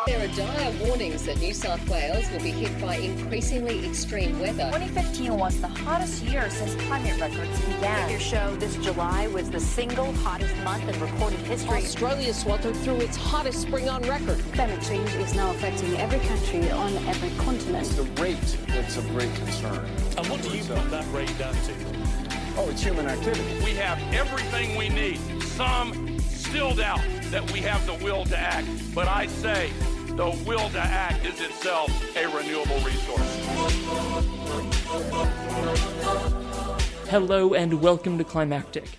There are dire warnings that New South Wales will be hit by increasingly extreme weather. 2015 was the hottest year since climate records began. Figures show this July was the single hottest month in recorded history. Australia sweltered through its hottest spring on record. Climate change is now affecting every country on every continent. It's the rate that's of great concern. And what do you put that rate down to? Oh, it's human activity. We have everything we need. Some still doubt that we have the will to act, but I say the will to act is itself a renewable resource. Hello and welcome to Climactic,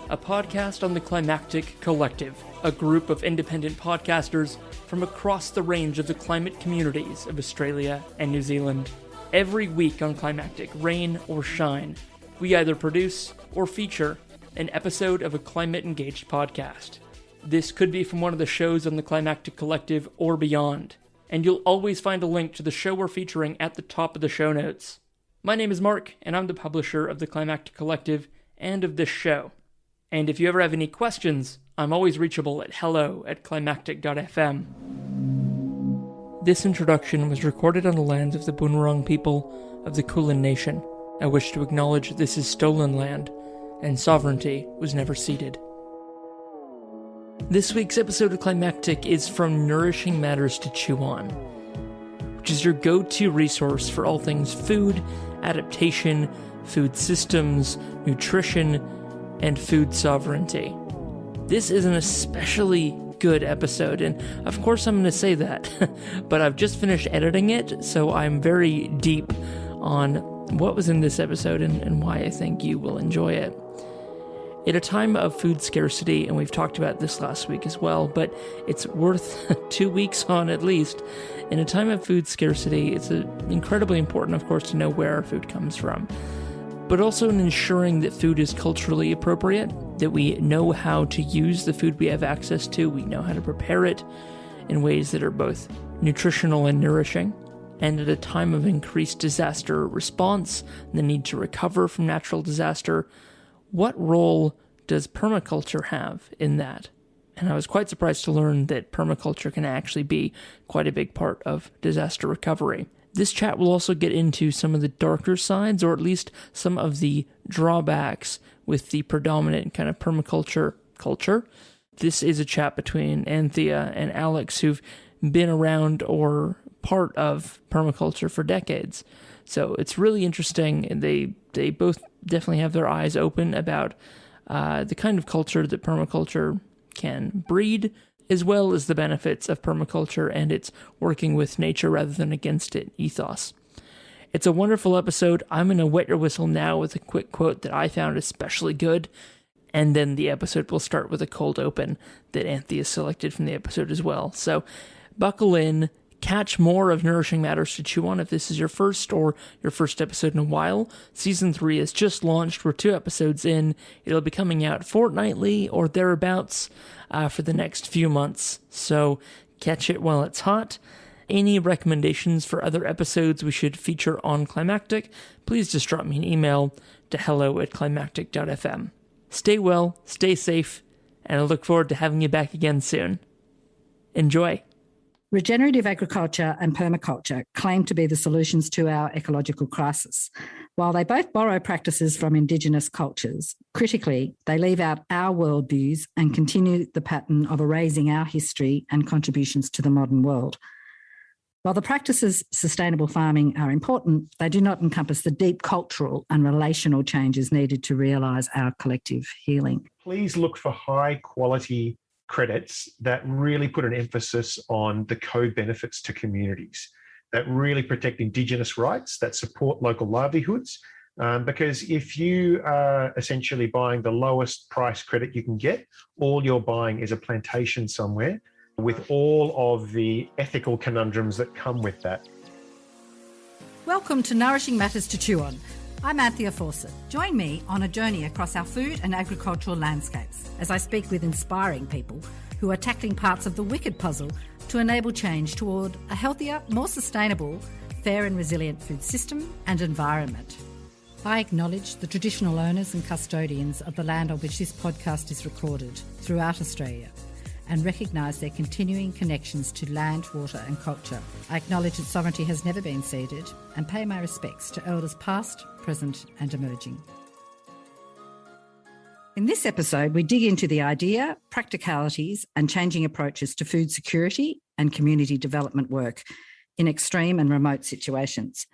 a podcast on the Climactic Collective, a group of independent podcasters from across the range of the climate communities of Australia and New Zealand. Every week on Climactic, rain or shine, we either produce or feature an episode of a climate-engaged podcast. This could be from one of the shows on the Climactic Collective or beyond, and you'll always find a link to the show we're featuring at the top of the show notes. My name is Mark, and I'm the publisher of the Climactic Collective and of this show. And if you ever have any questions, I'm always reachable at hello@climactic.fm. This introduction was recorded on the lands of the Boonwurrung people of the Kulin Nation. I wish to acknowledge this is stolen land, and sovereignty was never ceded. This week's episode of Climactic is from Nourishing Matters to Chew On, which is your go-to resource for all things food, adaptation, food systems, nutrition, and food sovereignty. This is an especially good episode, and of course I'm going to say that, but I've just finished editing it, so I'm very deep on what was in this episode and why I think you will enjoy it. At a time of food scarcity, and we've talked about this last week as well, but it's worth 2 weeks on at least. In a time of food scarcity, it's incredibly important, of course, to know where our food comes from, but also in ensuring that food is culturally appropriate, that we know how to use the food we have access to, we know how to prepare it in ways that are both nutritional and nourishing. And at a time of increased disaster response, the need to recover from natural disaster, what role does permaculture have in that? And I was quite surprised to learn that permaculture can actually be quite a big part of disaster recovery. This chat will also get into some of the darker sides, or at least some of the drawbacks with the predominant kind of permaculture culture. This is a chat between Anthea and Alex, who've been around or part of permaculture for decades. So it's really interesting, and they both definitely have their eyes open about the kind of culture that permaculture can breed, as well as the benefits of permaculture and its working with nature rather than against it ethos. It's a wonderful episode. I'm going to wet your whistle now with a quick quote that I found especially good, and then the episode will start with a cold open that Anthea selected from the episode as well. So buckle in. Catch more of Nourishing Matters to Chew On if this is your first or your first episode in a while. Season 3 has just launched. We're 2 episodes in. It'll be coming out fortnightly or thereabouts for the next few months. So catch it while it's hot. Any recommendations for other episodes we should feature on Climactic, please just drop me an email to hello@climactic.fm. Stay well, stay safe, and I look forward to having you back again soon. Enjoy. Regenerative agriculture and permaculture claim to be the solutions to our ecological crisis. While they both borrow practices from Indigenous cultures, critically, they leave out our worldviews and continue the pattern of erasing our history and contributions to the modern world. While the practices of sustainable farming are important, they do not encompass the deep cultural and relational changes needed to realise our collective healing. Please look for high-quality credits that really put an emphasis on the co-benefits to communities, that really protect Indigenous rights, that support local livelihoods. Because if you are essentially buying the lowest price credit you can get, all you're buying is a plantation somewhere with all of the ethical conundrums that come with that. Welcome to Nourishing Matters to Chew On. I'm Anthea Fawcett. Join me on a journey across our food and agricultural landscapes as I speak with inspiring people who are tackling parts of the wicked puzzle to enable change toward a healthier, more sustainable, fair and resilient food system and environment. I acknowledge the traditional owners and custodians of the land on which this podcast is recorded throughout Australia and recognise their continuing connections to land, water and culture. I acknowledge that sovereignty has never been ceded and pay my respects to elders past, present and emerging. In this episode, we dig into the idea, practicalities and changing approaches to food security and community development work in extreme and remote situations.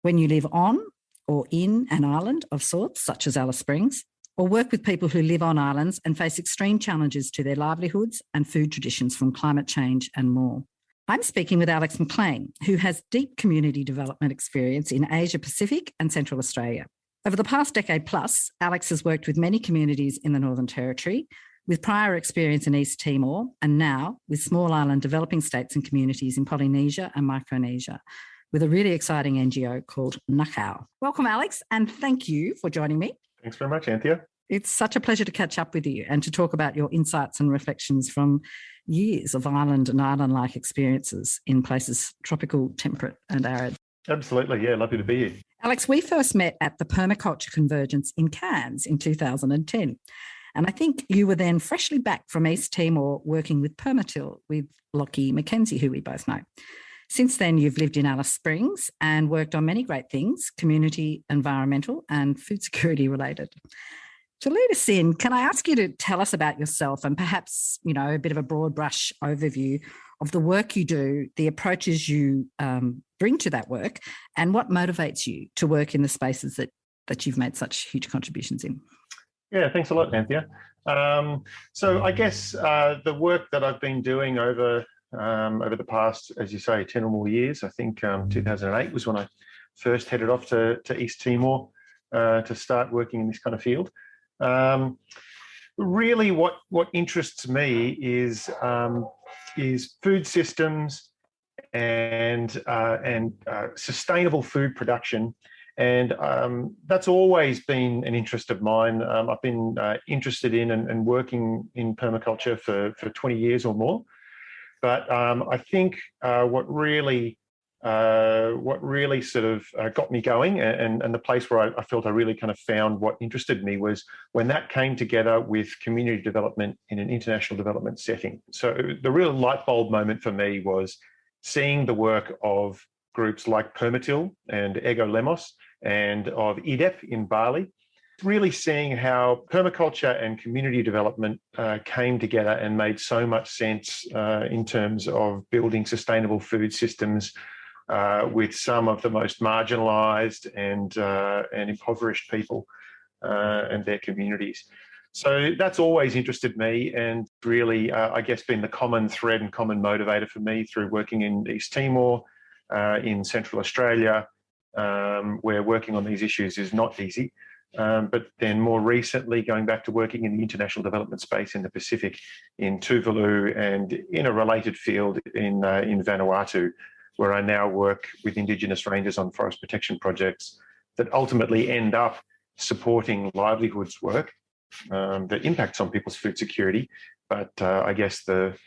When you live on or in an island of sorts, such as Alice Springs, or work with people who live on islands and face extreme challenges to their livelihoods and food traditions from climate change and more. I'm speaking with Alex McClean, who has deep community development experience in Asia Pacific and Central Australia. Over the past decade plus, Alex has worked with many communities in the Northern Territory, with prior experience in East Timor, and now with small island developing states and communities in Polynesia and Micronesia, with a really exciting NGO called NMTCO. Welcome, Alex, and thank you for joining me. Thanks very much, Anthea. It's such a pleasure to catch up with you and to talk about your insights and reflections from years of island and island-like experiences in places tropical, temperate and arid. Absolutely, yeah, lovely to be here. Alex, we first met at the Permaculture Convergence in Cairns in 2010. And I think you were then freshly back from East Timor working with Permatil with Lockie Mackenzie, who we both know. Since then, you've lived in Alice Springs and worked on many great things, community, environmental and food security related. To lead us in, can I ask you to tell us about yourself and perhaps, a bit of a broad brush overview of the work you do, the approaches you bring to that work, and what motivates you to work in the spaces that you've made such huge contributions in? Yeah, thanks a lot, Anthea. So I guess the work that I've been doing over the past, as you say, 10 or more years, I think 2008 was when I first headed off to East Timor to start working in this kind of field. Really what interests me is food systems and sustainable food production. And that's always been an interest of mine. I've been interested in and working in permaculture for 20 years or more. But I think what really sort of got me going and the place where I felt I really kind of found what interested me was when that came together with community development in an international development setting. So the real light bulb moment for me was seeing the work of groups like Permatil and Ego Lemos and of IDEP in Bali, really seeing how permaculture and community development came together and made so much sense in terms of building sustainable food systems with some of the most marginalised and impoverished people and their communities. So that's always interested me and really, I guess, been the common thread and common motivator for me through working in East Timor, in Central Australia, where working on these issues is not easy. But then more recently, going back to working in the international development space in the Pacific, in Tuvalu and in a related field in Vanuatu, where I now work with Indigenous rangers on forest protection projects that ultimately end up supporting livelihoods work that impacts on people's food security. But I guess the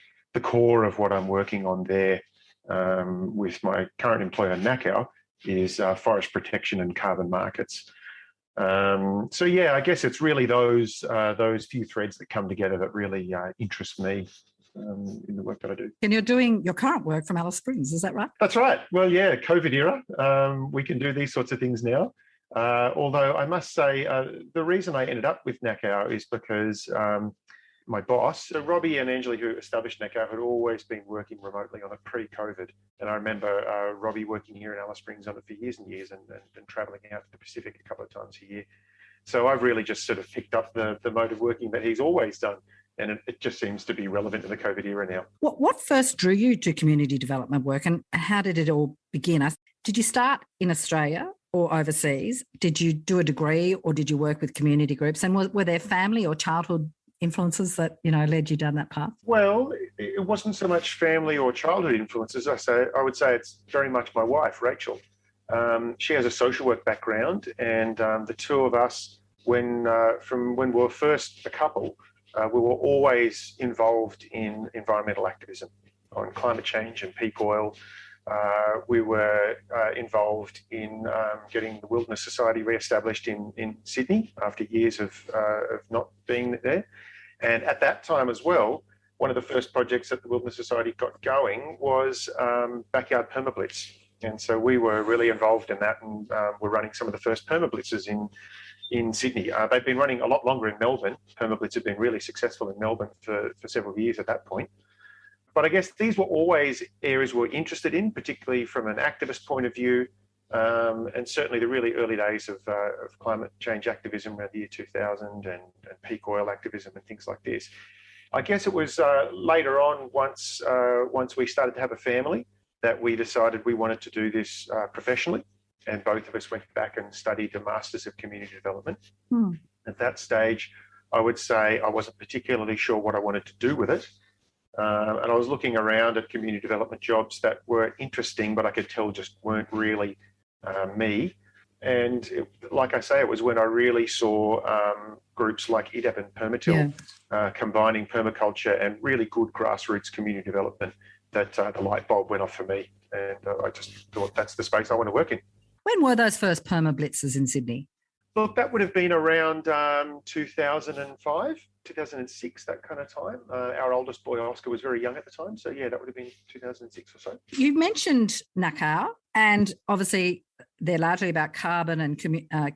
core of what I'm working on there with my current employer, NACAO, is forest protection and carbon markets. So yeah, I guess it's really those few threads that come together that really interest me in the work that I do. And you're doing your current work from Alice Springs, is that right? That's right. Well, yeah, COVID era, we can do these sorts of things now. Although I must say, the reason I ended up with NACAO is because my boss, so Robbie and Angela, who established NACAO, had always been working remotely on it pre-COVID. And I remember Robbie working here in Alice Springs on it for years and years and travelling out to the Pacific a couple of times a year. So I've really just sort of picked up the mode of working that he's always done. And it just seems to be relevant in the COVID era now. What first drew you to community development work and how did it all begin? Did you start in Australia or overseas? Did you do a degree or did you work with community groups? And were there family or childhood influences that, led you down that path? Well, it wasn't so much family or childhood influences. I would say it's very much my wife, Rachel. She has a social work background and the two of us, from when we were first a couple, we were always involved in environmental activism on climate change and peak oil. We were involved in getting the Wilderness Society re-established in Sydney after years of not being there. And at that time as well, one of the first projects that the Wilderness Society got going was backyard permablitz. And so we were really involved in that, and we're running some of the first permablitzes in Sydney. They've been running a lot longer in Melbourne. Permablitz have been really successful in Melbourne for several years at that point. But I guess these were always areas we're interested in, particularly from an activist point of view, and certainly the really early days of climate change activism around the year 2000 and peak oil activism and things like this. I guess it was later on, once we started to have a family, that we decided we wanted to do this professionally. And both of us went back and studied a Masters of Community Development. At that stage, I would say I wasn't particularly sure what I wanted to do with it. And I was looking around at community development jobs that were interesting, but I could tell just weren't really me. And like I say, it was when I really saw groups like IDAP and Permatil combining permaculture and really good grassroots community development that the light bulb went off for me. And I just thought that's the space I want to work in. When were those first permablitzes in Sydney? Look, that would have been around 2005, 2006, that kind of time. Our oldest boy, Oscar, was very young at the time. So, yeah, that would have been 2006 or so. You mentioned NACAO, and obviously they're largely about carbon and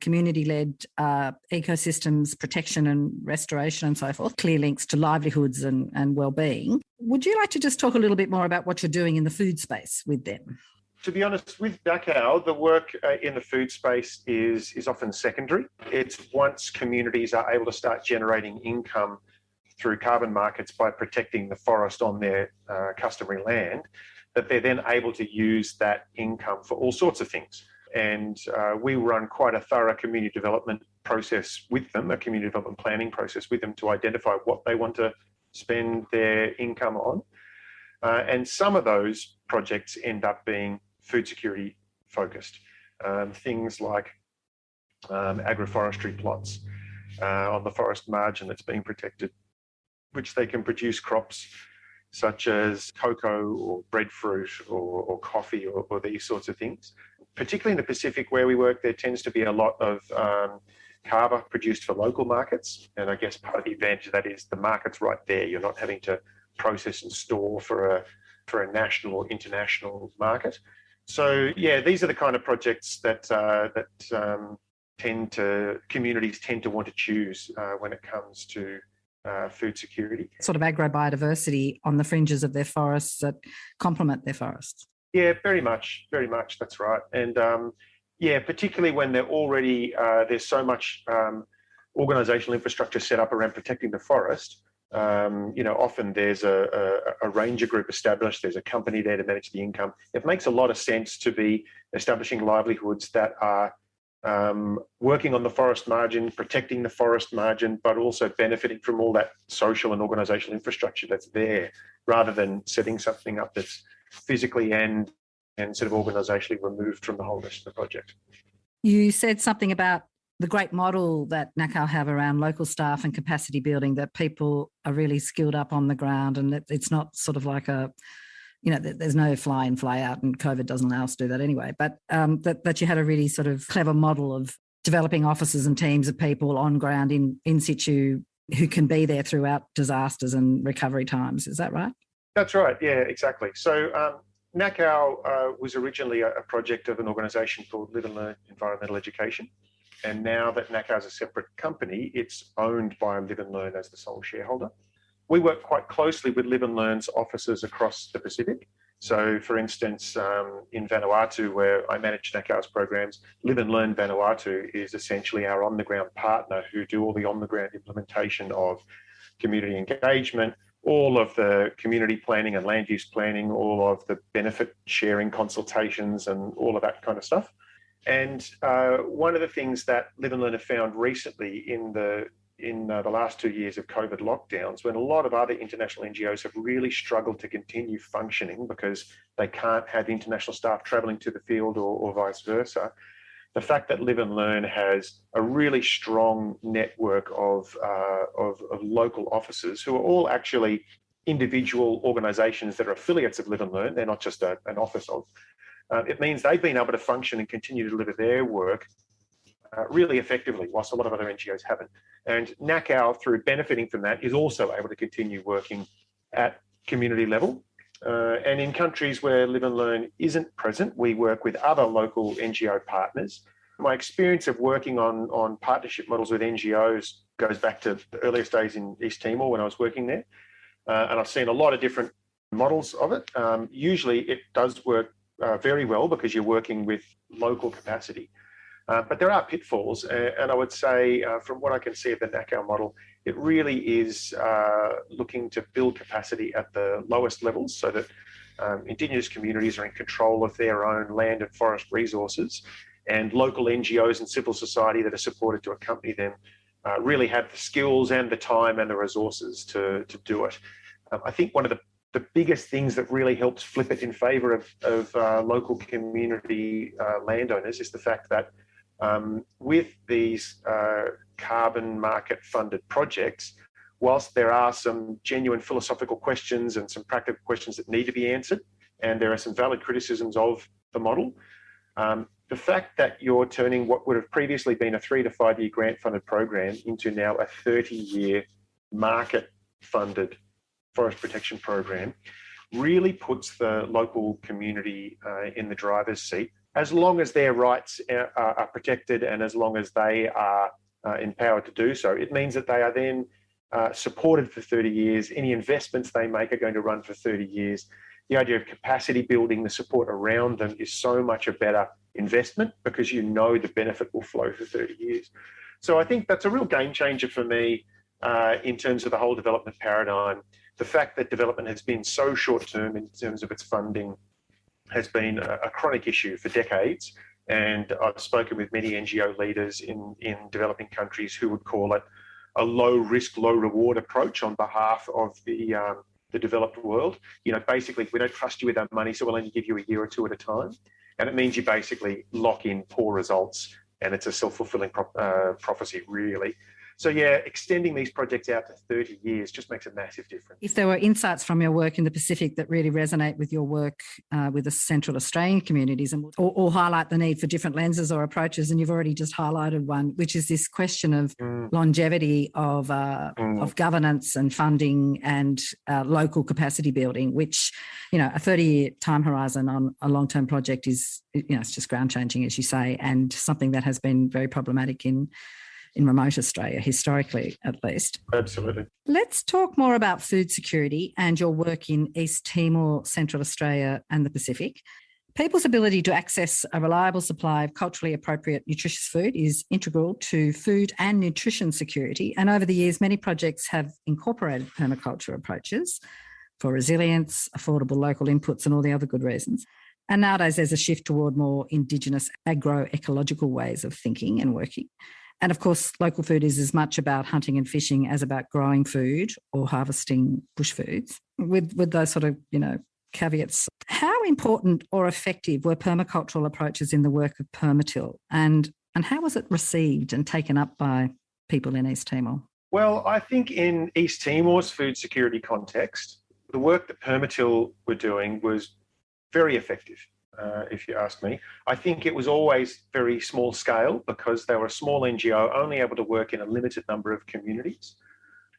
community-led ecosystems protection and restoration and so forth, clear links to livelihoods and well-being. Would you like to just talk a little bit more about what you're doing in the food space with them? To be honest, with NACAO, the work in the food space is often secondary. It's once communities are able to start generating income through carbon markets by protecting the forest on their customary land, that they're then able to use that income for all sorts of things. And we run quite a thorough community development process with them, a community development planning process with them to identify what they want to spend their income on. And some of those projects end up being food security focused. Things like agroforestry plots on the forest margin that's being protected, which they can produce crops such as cocoa or breadfruit or coffee or these sorts of things. Particularly in the Pacific where we work, there tends to be a lot of kava produced for local markets. And I guess part of the advantage of that is the market's right there. You're not having to process and store for a national or international market. So yeah, these are the kind of projects that communities tend to want to choose when it comes to food security. Sort of agrobiodiversity on the fringes of their forests that complement their forests. Yeah, very much. That's right. And yeah, particularly when they're already there's so much organisational infrastructure set up around protecting the forest. Often there's a ranger group established, there's a company there to manage the income. It makes a lot of sense to be establishing livelihoods that are working on the forest margin, protecting the forest margin, but also benefiting from all that social and organisational infrastructure that's there, rather than setting something up that's physically and sort of organisationally removed from the whole rest of the project. You said something about the great model that NACAO have around local staff and capacity building, that people are really skilled up on the ground, and it's not sort of like there's no fly in, fly out, and COVID doesn't allow us to do that anyway, but that you had a really sort of clever model of developing officers and teams of people on ground in situ who can be there throughout disasters and recovery times. Is that right? That's right. Yeah, exactly. So NACAO was originally a project of an organisation called Live and Learn Environmental Education. And now that NACAO is a separate company, it's owned by Live and Learn as the sole shareholder. We work quite closely with Live and Learn's offices across the Pacific. So, for instance, in Vanuatu, where I manage NACAO's programs, Live and Learn Vanuatu is essentially our on-the-ground partner who do all the on-the-ground implementation of community engagement, all of the community planning and land use planning, all of the benefit sharing consultations and all of that kind of stuff. And one of the things that Live and Learn have found recently in the last 2 years of COVID lockdowns, when a lot of other international NGOs have really struggled to continue functioning because they can't have international staff travelling to the field or vice versa, the fact that Live and Learn has a really strong network of local offices who are all actually individual organisations that are affiliates of Live and Learn, they're not just an office of. It means they've been able to function and continue to deliver their work really effectively, whilst a lot of other NGOs haven't. And NACAO, through benefiting from that, is also able to continue working at community level. And in countries where Live and Learn isn't present, we work with other local NGO partners. My experience of working on partnership models with NGOs goes back to the earliest days in East Timor when I was working there. And I've seen a lot of different models of it. Usually it does work very well because you're working with local capacity. But there are pitfalls. And I would say from what I can see of the NACO model, it really is looking to build capacity at the lowest levels so that Indigenous communities are in control of their own land and forest resources, and local NGOs and civil society that are supported to accompany them really have the skills and the time and the resources to do it. I think one of the biggest things that really helps flip it in favour of local community landowners is the fact that with these carbon market funded projects, whilst there are some genuine philosophical questions and some practical questions that need to be answered, and there are some valid criticisms of the model, the fact that you're turning what would have previously been a 3 to 5 year grant funded program into now a 30-year market funded forest protection program really puts the local community in the driver's seat, as long as their rights are protected and as long as they are empowered to do so. It means that they are then supported for 30 years. Any investments they make are going to run for 30 years. The idea of capacity building, the support around them is so much a better investment because you know the benefit will flow for 30 years. So I think that's a real game changer for me in terms of the whole development paradigm. The fact that development has been so short term in terms of its funding has been a chronic issue for decades. And I've spoken with many NGO leaders in developing countries who would call it a low risk, low reward approach on behalf of the developed world. You know, basically, we don't trust you with our money, so we'll only give you a year or two at a time. And it means you basically lock in poor results, and it's a self-fulfilling prophecy, really. So yeah, extending these projects out to 30 years just makes a massive difference. If there were insights from your work in the Pacific that really resonate with your work with the Central Australian communities or highlight the need for different lenses or approaches, and you've already just highlighted one, which is this question of longevity of governance and funding and local capacity building, which, you know, a 30-year time horizon on a long-term project is, you know, it's just ground changing, as you say, and something that has been very problematic in remote Australia, historically at least. Absolutely. Let's talk more about food security and your work in East Timor, Central Australia and the Pacific. People's ability to access a reliable supply of culturally appropriate nutritious food is integral to food and nutrition security. And over the years, many projects have incorporated permaculture approaches for resilience, affordable local inputs and all the other good reasons. And nowadays there's a shift toward more Indigenous agroecological ways of thinking and working. And of course, local food is as much about hunting and fishing as about growing food or harvesting bush foods. With those sort of, you know, caveats, how important or effective were permacultural approaches in the work of Permatil, and how was it received and taken up by people in East Timor? Well, I think in East Timor's food security context, the work that Permatil were doing was very effective. If you ask me. I think it was always very small scale because they were a small NGO only able to work in a limited number of communities.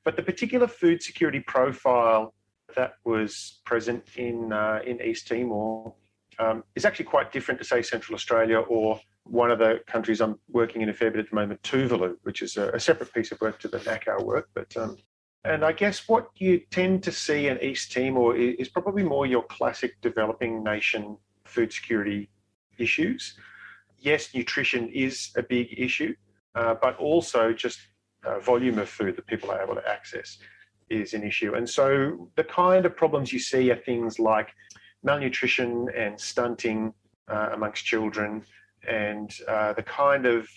But the particular food security profile that was present in East Timor is actually quite different to, say, Central Australia or one of the countries I'm working in a fair bit at the moment, Tuvalu, which is a separate piece of work to the NACO work. But and I guess what you tend to see in East Timor is probably more your classic developing nation food security issues. Yes, nutrition is a big issue, but also just volume of food that people are able to access is an issue. And so the kind of problems you see are things like malnutrition and stunting amongst children, and the kind of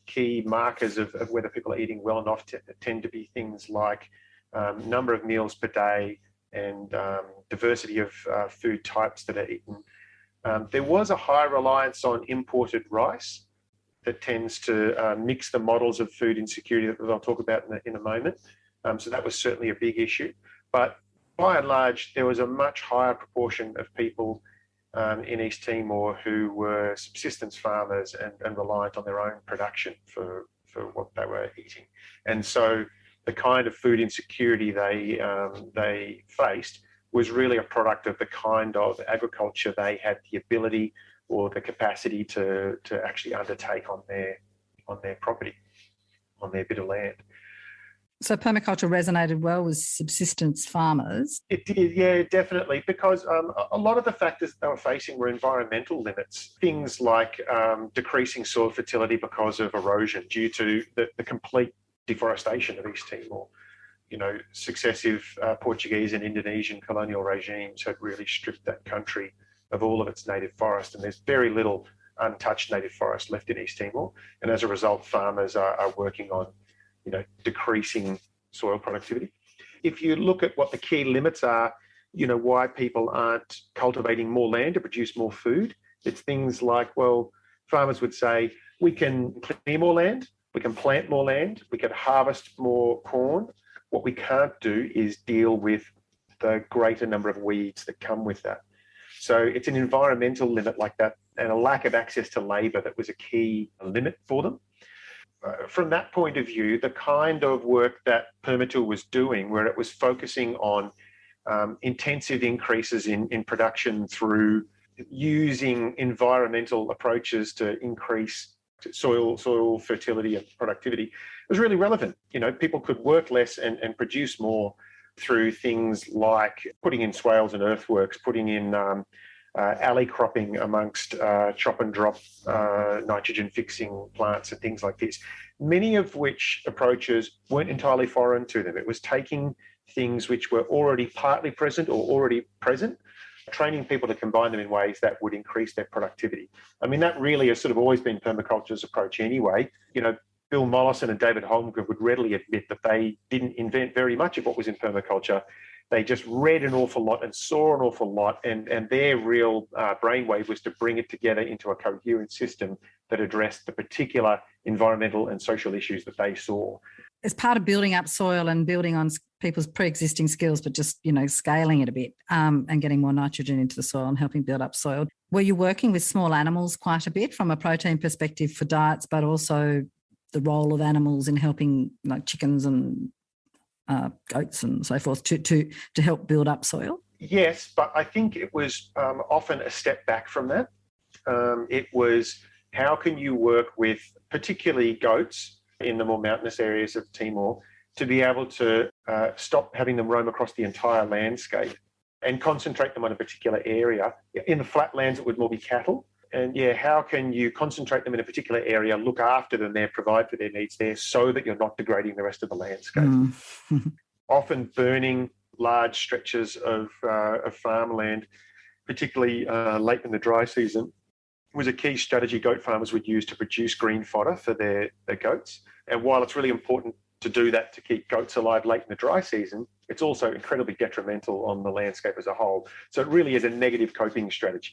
key markers of whether people are eating well enough tend to be things like number of meals per day, and diversity of food types that are eaten. There was a high reliance on imported rice that tends to mix the models of food insecurity that I'll talk about in a moment. So that was certainly a big issue. But by and large, there was a much higher proportion of people in East Timor who were subsistence farmers and reliant on their own production for what they were eating. And so the kind of food insecurity they faced was really a product of the kind of agriculture they had the ability or the capacity to actually undertake on their property, on their bit of land. So permaculture resonated well with subsistence farmers. It did, yeah, definitely, because a lot of the factors they were facing were environmental limits, things like decreasing soil fertility because of erosion due to the complete deforestation of East Timor. You know, successive Portuguese and Indonesian colonial regimes had really stripped that country of all of its native forest, and there's very little untouched native forest left in East Timor. And as a result, farmers are working on, decreasing soil productivity. If you look at what the key limits are, why people aren't cultivating more land to produce more food, it's things like, well, farmers would say, we can clear more land, we can plant more land, we can harvest more corn. What we can't do is deal with the greater number of weeds that come with that. So it's an environmental limit like that, and a lack of access to labour that was a key limit for them. From that point of view, the kind of work that Permatil was doing, where it was focusing on intensive increases in production through using environmental approaches to increase soil fertility and productivity, was really relevant. People could work less and produce more through things like putting in swales and earthworks, putting in alley cropping amongst chop and drop nitrogen fixing plants and things like this, many of which approaches weren't entirely foreign to them. It was taking things which were already partly present or already present, training people to combine them in ways that would increase their productivity. I mean, that really has sort of always been permaculture's approach anyway. Bill Mollison and David Holmgren would readily admit that they didn't invent very much of what was in permaculture. They just read an awful lot and saw an awful lot, and their real brainwave was to bring it together into a coherent system that addressed the particular environmental and social issues that they saw. As part of building up soil and building on people's pre-existing skills, but just, scaling it a bit and getting more nitrogen into the soil and helping build up soil, were you working with small animals quite a bit from a protein perspective for diets, but also the role of animals in helping, like chickens and goats and so forth, to help build up soil? Yes, but I think it was often a step back from that. It was, how can you work with particularly goats in the more mountainous areas of Timor to be able to stop having them roam across the entire landscape and concentrate them on a particular area. In the flatlands, it would more be cattle. And how can you concentrate them in a particular area, look after them there, provide for their needs there, so that you're not degrading the rest of the landscape? Often burning large stretches of farmland, particularly late in the dry season, was a key strategy goat farmers would use to produce green fodder for their goats. And while it's really important to do that to keep goats alive late in the dry season, it's also incredibly detrimental on the landscape as a whole. So it really is a negative coping strategy.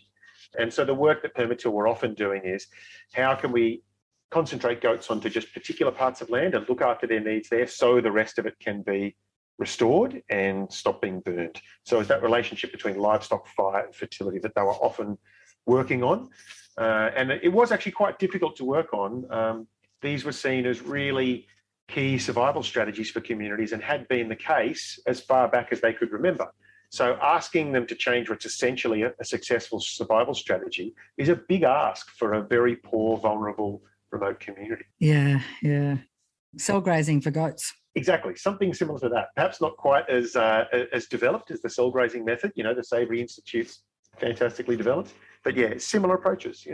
And so the work that Permatil were often doing is, how can we concentrate goats onto just particular parts of land and look after their needs there, so the rest of it can be restored and stop being burnt. So it's that relationship between livestock, fire and fertility that they were often working on. And it was actually quite difficult to work on. These were seen as really key survival strategies for communities, and had been the case as far back as they could remember. So asking them to change what's essentially a successful survival strategy is a big ask for a very poor, vulnerable, remote community. Yeah. Cell grazing for goats. Exactly, something similar to that. Perhaps not quite as developed as the cell grazing method. The Savory Institute's fantastically developed. But similar approaches,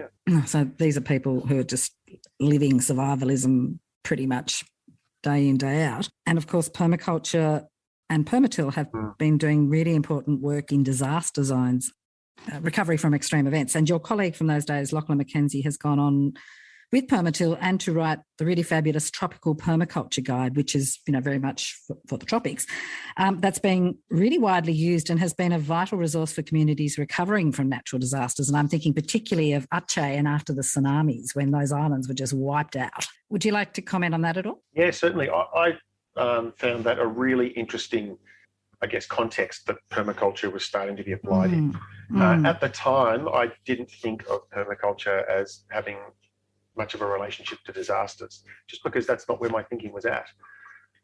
So these are people who are just living survivalism pretty much day in, day out. And of course, permaculture and Permatil have been doing really important work in disaster zones, recovery from extreme events. And your colleague from those days, Lachlan McKenzie, has gone on with Permatil and to write the really fabulous Tropical Permaculture Guide, which is, very much for the tropics. That's being really widely used and has been a vital resource for communities recovering from natural disasters. And I'm thinking particularly of Aceh and after the tsunamis, when those islands were just wiped out. Would you like to comment on that at all? Yeah, certainly. I found that a really interesting, context that permaculture was starting to be applied in. At the time, I didn't think of permaculture as having much of a relationship to disasters, just because that's not where my thinking was at.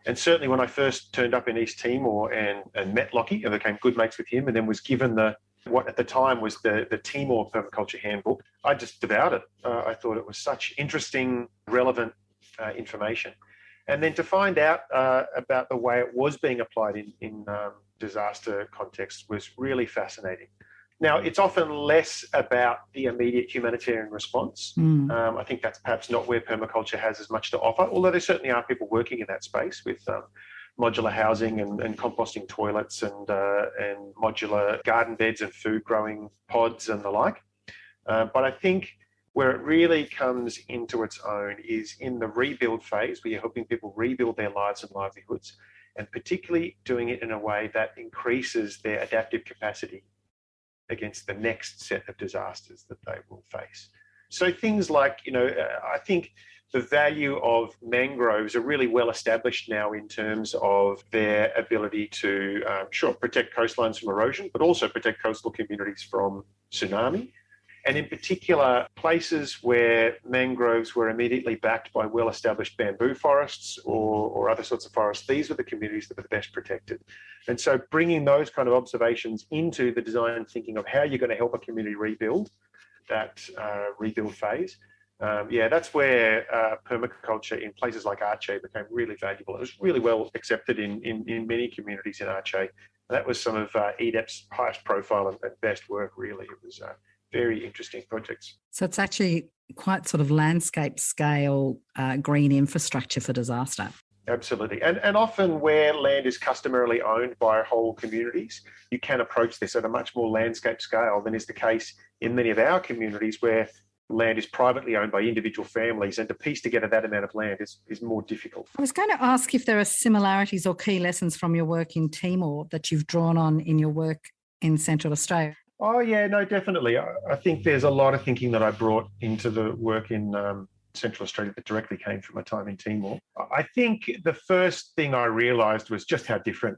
And certainly when I first turned up in East Timor and met Lockie and became good mates with him, and then was given what at the time was the Timor Permaculture Handbook, I just devoured it. I thought it was such interesting, relevant information. And then to find out about the way it was being applied in disaster context was really fascinating. Now, it's often less about the immediate humanitarian response. I think that's perhaps not where permaculture has as much to offer, although there certainly are people working in that space with modular housing and composting toilets and modular garden beds and food growing pods and the like. But I think where it really comes into its own is in the rebuild phase, where you're helping people rebuild their lives and livelihoods, and particularly doing it in a way that increases their adaptive capacity against the next set of disasters that they will face. So things like, I think the value of mangroves are really well established now in terms of their ability to, protect coastlines from erosion, but also protect coastal communities from tsunami. And in particular, places where mangroves were immediately backed by well-established bamboo forests or other sorts of forests, these were the communities that were the best protected. And so bringing those kind of observations into the design thinking of how you're going to help a community rebuild, that rebuild phase, that's where permaculture in places like Aceh became really valuable. It was really well accepted in many communities in Aceh. That was some of EDEP's highest profile and best work, really. It was very interesting projects. So it's actually quite sort of landscape scale green infrastructure for disaster. Absolutely. And often where land is customarily owned by whole communities, you can approach this at a much more landscape scale than is the case in many of our communities where land is privately owned by individual families, and to piece together that amount of land is more difficult. I was going to ask if there are similarities or key lessons from your work in Timor that you've drawn on in your work in Central Australia. Oh, yeah, no, definitely. I think there's a lot of thinking that I brought into the work in Central Australia that directly came from my time in Timor. I think the first thing I realised was just how different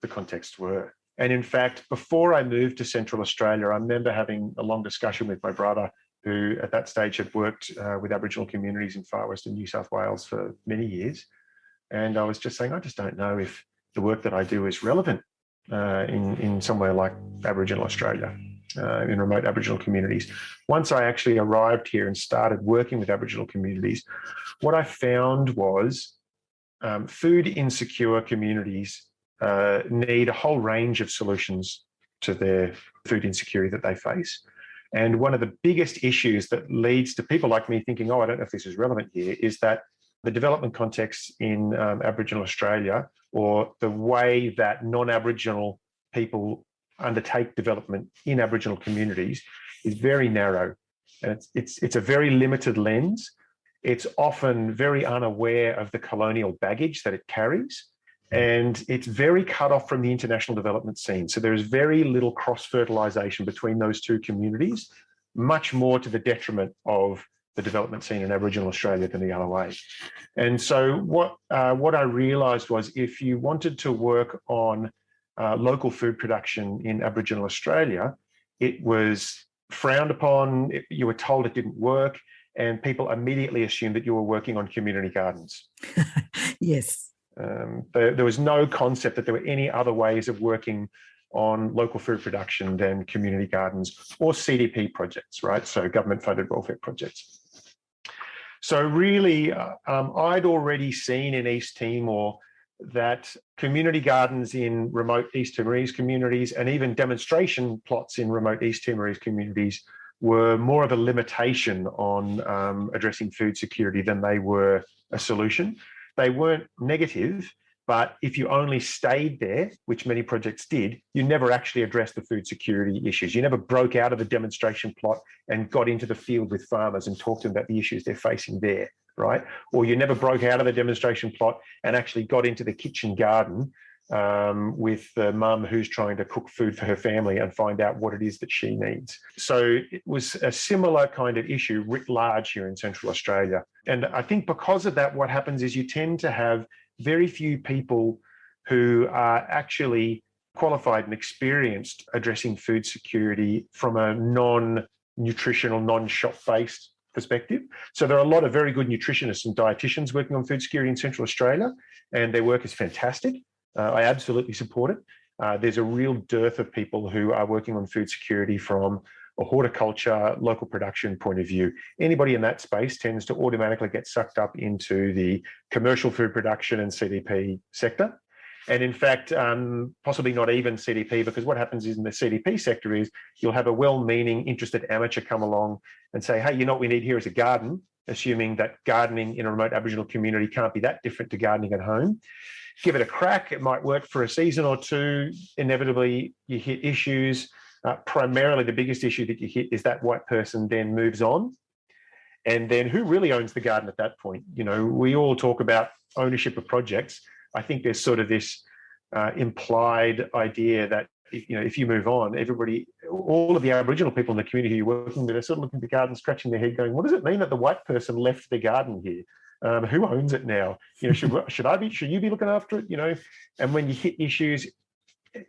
the contexts were. And in fact, before I moved to Central Australia, I remember having a long discussion with my brother, who at that stage had worked with Aboriginal communities in far western New South Wales for many years. And I was just saying, I just don't know if the work that I do is relevant in somewhere like Aboriginal Australia, in remote Aboriginal communities. Once I actually arrived here and started working with Aboriginal communities, what I found was food insecure communities need a whole range of solutions to their food insecurity that they face. And one of the biggest issues that leads to people like me thinking, I don't know if this is relevant here, is that the development context in Aboriginal Australia, or the way that non-Aboriginal people undertake development in Aboriginal communities, is very narrow. And it's a very limited lens. It's often very unaware of the colonial baggage that it carries. And it's very cut off from the international development scene. So there is very little cross-fertilisation between those two communities, much more to the detriment of the development scene in Aboriginal Australia than the other way. And so what I realised was if you wanted to work on local food production in Aboriginal Australia, it was frowned upon, you were told it didn't work, and people immediately assumed that you were working on community gardens. Yes. There was no concept that there were any other ways of working on local food production than community gardens or CDP projects, right? So government-funded welfare projects. So really, I'd already seen in East Timor that community gardens in remote East Timorese communities and even demonstration plots in remote East Timorese communities were more of a limitation on addressing food security than they were a solution. They weren't negative, but if you only stayed there, which many projects did, you never actually addressed the food security issues. You never broke out of the demonstration plot and got into the field with farmers and talked to them about the issues they're facing there, right? Or you never broke out of the demonstration plot and actually got into the kitchen garden with the mum who's trying to cook food for her family and find out what it is that she needs. So it was a similar kind of issue writ large here in Central Australia. And I think because of that, what happens is you tend to have very few people who are actually qualified and experienced addressing food security from a non-nutritional, non-shop-based perspective. So there are a lot of very good nutritionists and dietitians working on food security in Central Australia, and their work is fantastic. I absolutely support it. There's a real dearth of people who are working on food security from a horticulture, local production point of view. Anybody in that space tends to automatically get sucked up into the commercial food production and CDP sector. And in fact, possibly not even CDP, because what happens is in the CDP sector is you'll have a well-meaning, interested amateur come along and say, hey, you know what we need here is a garden, assuming that gardening in a remote Aboriginal community can't be that different to gardening at home. Give it a crack. It might work for a season or two. Inevitably, you hit issues. Primarily, the biggest issue that you hit is that white person then moves on. And then who really owns the garden at that point? You know, we all talk about ownership of projects. I think there's sort of this implied idea that if you move on, everybody, all of the Aboriginal people in the community you're working with are sort of looking at the garden, scratching their head, going, "What does it mean that the white person left the garden here? Who owns it now? Should you be looking after it? You know." And when you hit issues,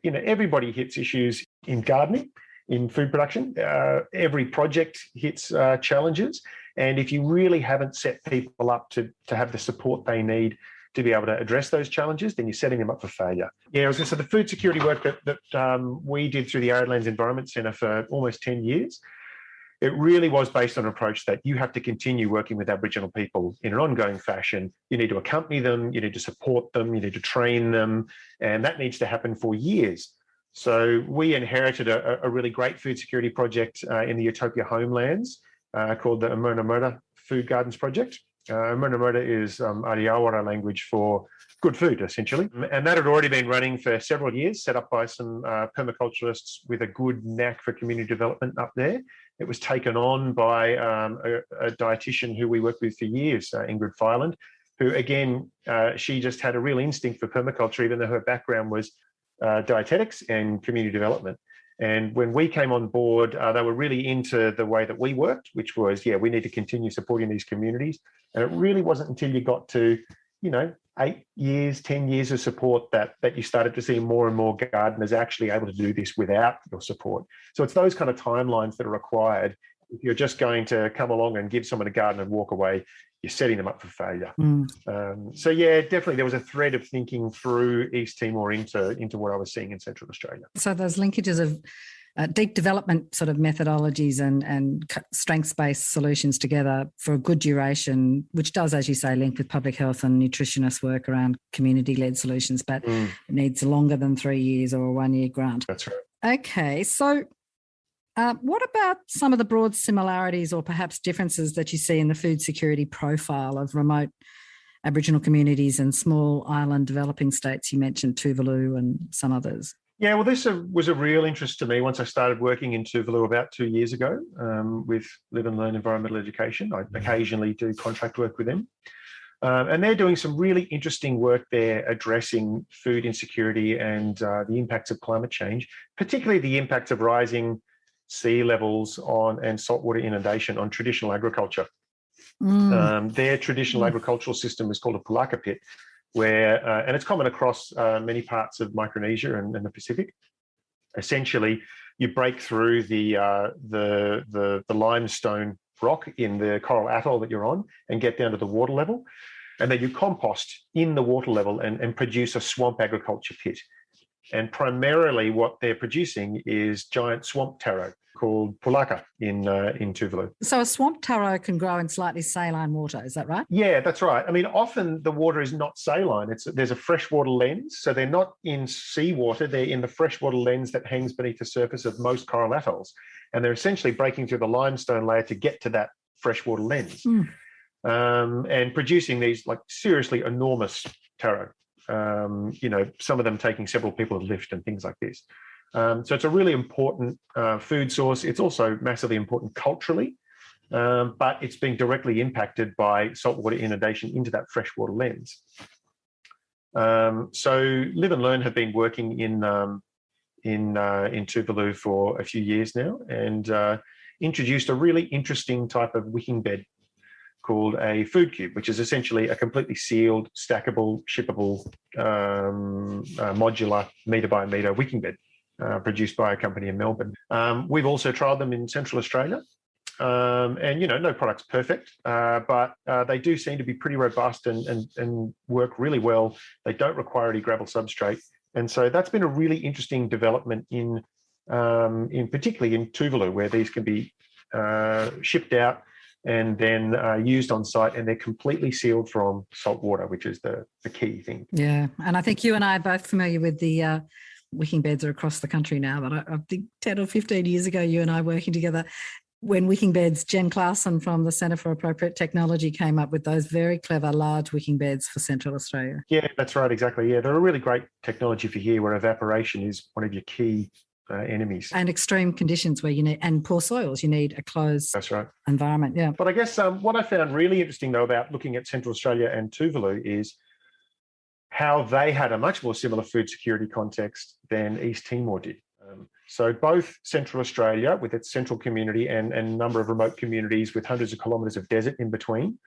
everybody hits issues in gardening, in food production. Every project hits challenges, and if you really haven't set people up to have the support they need to be able to address those challenges, then you're setting them up for failure. Yeah, I was going to say the food security work that we did through the Arid Lands Environment Centre for almost 10 years, it really was based on an approach that you have to continue working with Aboriginal people in an ongoing fashion. You need to accompany them, you need to support them, you need to train them, and that needs to happen for years. So we inherited a really great food security project in the Utopia homelands called the Amernamerta Food Gardens Project. Amernamerta is Ariawara language for good food, essentially. And that had already been running for several years, set up by some permaculturists with a good knack for community development up there. It was taken on by a dietitian who we worked with for years, Ingrid Filand, who, again, she just had a real instinct for permaculture, even though her background was dietetics and community development. And when we came on board, they were really into the way that we worked, which was, we need to continue supporting these communities. And it really wasn't until you got to, 8 years, 10 years of support that you started to see more and more gardeners actually able to do this without your support. So it's those kind of timelines that are required. If you're just going to come along and give someone a garden and walk away, you're setting them up for failure. Definitely there was a thread of thinking through East Timor into what I was seeing in Central Australia. So those linkages of deep development sort of methodologies and strengths-based solutions together for a good duration, which does, as you say, link with public health and nutritionist work around community-led solutions, but it needs longer than 3 years or a 1-year grant. That's right. Okay, so what about some of the broad similarities or perhaps differences that you see in the food security profile of remote Aboriginal communities and small island developing states? You mentioned Tuvalu and some others. Yeah, well, this was a real interest to me once I started working in Tuvalu about 2 years ago with Live and Learn Environmental Education. I occasionally do contract work with them. And they're doing some really interesting work there addressing food insecurity and the impacts of climate change, particularly the impacts of rising sea levels and saltwater inundation on traditional agriculture. Their traditional agricultural system is called a pulaka pit, where and it's common across many parts of Micronesia and the Pacific. Essentially, you break through the limestone rock in the coral atoll that you're on and get down to the water level, and then you compost in the water level and produce a swamp agriculture pit. And primarily, what they're producing is giant swamp taro called pulaka in Tuvalu. So a swamp taro can grow in slightly saline water, is that right? Yeah, that's right. I mean, often the water is not saline. There's a freshwater lens, so they're not in seawater. They're in the freshwater lens that hangs beneath the surface of most coral atolls, and they're essentially breaking through the limestone layer to get to that freshwater lens, and producing these like seriously enormous taro. Some of them taking several people to lift and things like this. So it's a really important food source. It's also massively important culturally, but it's being directly impacted by saltwater inundation into that freshwater lens. So Live and Learn have been working in Tuvalu for a few years now and introduced a really interesting type of wicking bed called a food cube, which is essentially a completely sealed, stackable, shippable, modular metre by metre wicking bed produced by a company in Melbourne. We've also trialled them in Central Australia. And, no product's perfect, but they do seem to be pretty robust and work really well. They don't require any gravel substrate. And so that's been a really interesting development in particularly in Tuvalu, where these can be shipped out and then used on site, and they're completely sealed from salt water, which is the key thing. Yeah, and I think you and I are both familiar with the wicking beds are across the country now, but I think 10 or 15 years ago, you and I working together, when wicking beds, Jen Claassen from the Centre for Appropriate Technology came up with those very clever large wicking beds for Central Australia. Yeah, that's right, exactly. Yeah, they're a really great technology for here, where evaporation is one of your key enemies. And extreme conditions where you need, and poor soils, you need a closed That's right. environment. Yeah. But I guess what I found really interesting, though, about looking at Central Australia and Tuvalu is how they had a much more similar food security context than East Timor did. So both Central Australia, with its central community, and a number of remote communities with hundreds of kilometres of desert in between,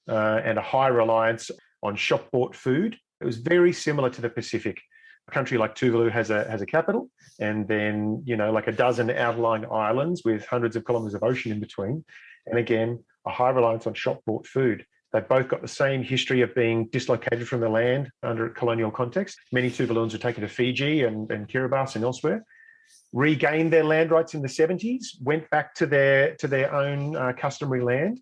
and a high reliance on shop-bought food, it was very similar to the Pacific. A country like Tuvalu has a capital, and then, like a dozen outlying islands with hundreds of kilometres of ocean in between. And again, a high reliance on shop-bought food. They've both got the same history of being dislocated from the land under colonial context. Many Tuvaluans were taken to Fiji and Kiribati and elsewhere, regained their land rights in the 70s, went back to their own customary land,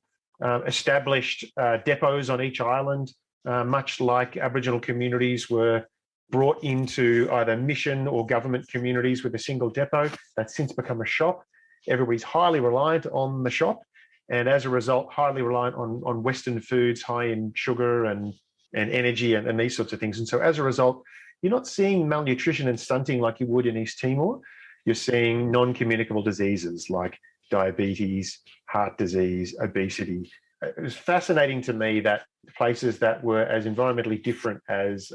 established depots on each island, much like Aboriginal communities were brought into either mission or government communities with a single depot. That's since become a shop. Everybody's highly reliant on the shop, and as a result, highly reliant on Western foods, high in sugar and energy and these sorts of things. And so as a result, you're not seeing malnutrition and stunting like you would in East Timor. You're seeing non-communicable diseases like diabetes, heart disease, obesity. It was fascinating to me that places that were as environmentally different as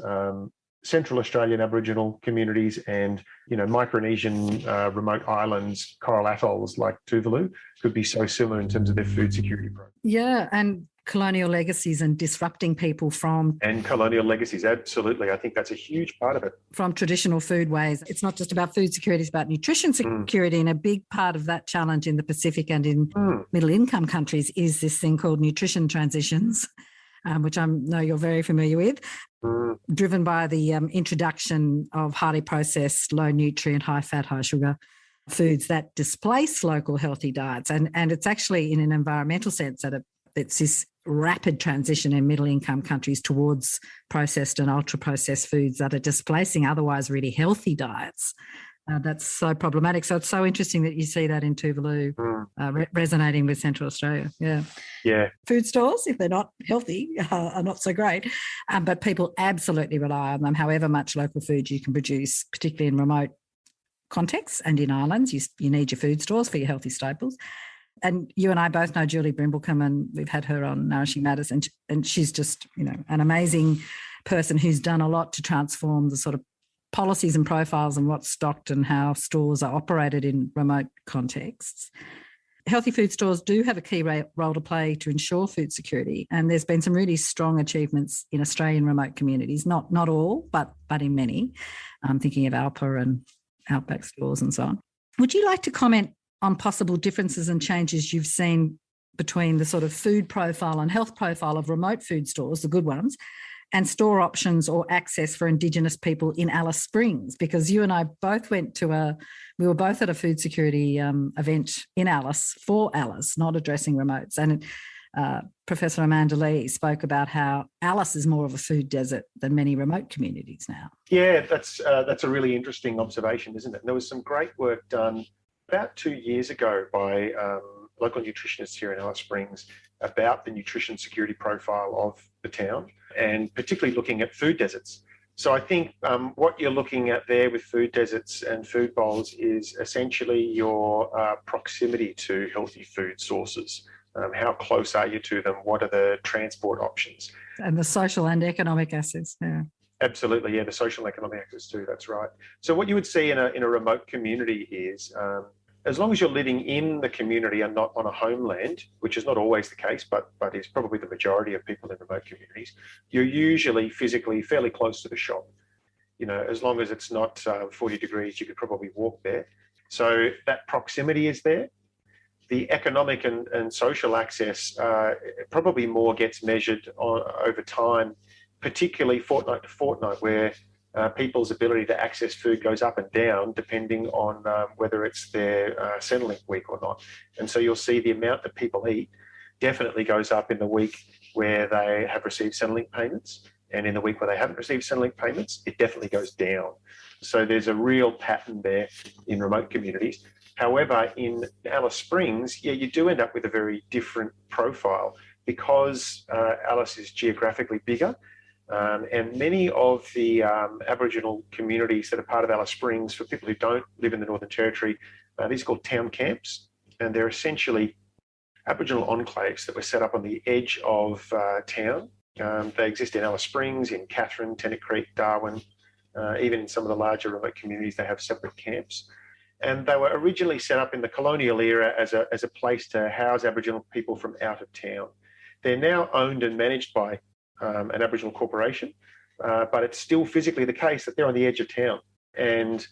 Central Australian Aboriginal communities and, Micronesian remote islands, coral atolls like Tuvalu, could be so similar in terms of their food security program. Yeah, and colonial legacies and disrupting people from... And colonial legacies, absolutely. I think that's a huge part of it. From traditional food ways. It's not just about food security, it's about nutrition security. And a big part of that challenge in the Pacific and in middle income countries is this thing called nutrition transitions, which I know you're very familiar with, driven by the introduction of highly processed, low nutrient, high fat, high sugar foods that displace local healthy diets. And it's actually in an environmental sense that it's this rapid transition in middle income countries towards processed and ultra processed foods that are displacing otherwise really healthy diets. That's so problematic. So it's so interesting that you see that in Tuvalu resonating with Central Australia. Yeah. Food stores, if they're not healthy, are not so great, but people absolutely rely on them. However much local food you can produce, particularly in remote contexts and in islands, you need your food stores for your healthy staples. And you and I both know Julie Brimblecombe, and we've had her on Nourishing Matters, and she's just, an amazing person who's done a lot to transform the sort of policies and profiles and what's stocked and how stores are operated in remote contexts. Healthy food stores do have a key role to play to ensure food security, and there's been some really strong achievements in Australian remote communities, not all, but in many. I'm thinking of Alpa and Outback stores and so on. Would you like to comment on possible differences and changes you've seen between the sort of food profile and health profile of remote food stores, the good ones, and store options or access for Indigenous people in Alice Springs? Because you and I both we were both at a food security event in Alice for Alice, not addressing remotes. And Professor Amanda Lee spoke about how Alice is more of a food desert than many remote communities now. Yeah, that's a really interesting observation, isn't it? And there was some great work done about 2 years ago by local nutritionists here in Alice Springs about the nutrition security profile of the town, and particularly looking at food deserts. So I think what you're looking at there with food deserts and food bowls is essentially your proximity to healthy food sources. How close are you to them? What are the transport options? And the social and economic access, yeah. Absolutely, yeah, the social and economic access too, that's right. So what you would see in a remote community is, as long as you're living in the community and not on a homeland, which is not always the case, but is probably the majority of people in remote communities, you're usually physically fairly close to the shop. As long as it's not 40 degrees, you could probably walk there. So that proximity is there. the economic and social access probably more gets measured over time, particularly fortnight to fortnight, where people's ability to access food goes up and down depending on whether it's their Centrelink week or not. And so you'll see the amount that people eat definitely goes up in the week where they have received Centrelink payments, and in the week where they haven't received Centrelink payments, it definitely goes down. So there's a real pattern there in remote communities. However, in Alice Springs, yeah, you do end up with a very different profile because Alice is geographically bigger. And many of the Aboriginal communities that are part of Alice Springs, for people who don't live in the Northern Territory, these are called town camps. And they're essentially Aboriginal enclaves that were set up on the edge of town. They exist in Alice Springs, in Catherine, Tennant Creek, Darwin. Even in some of the larger remote communities, they have separate camps. And they were originally set up in the colonial era as a place to house Aboriginal people from out of town. They're now owned and managed by an Aboriginal corporation, but it's still physically the case that they're on the edge of town. And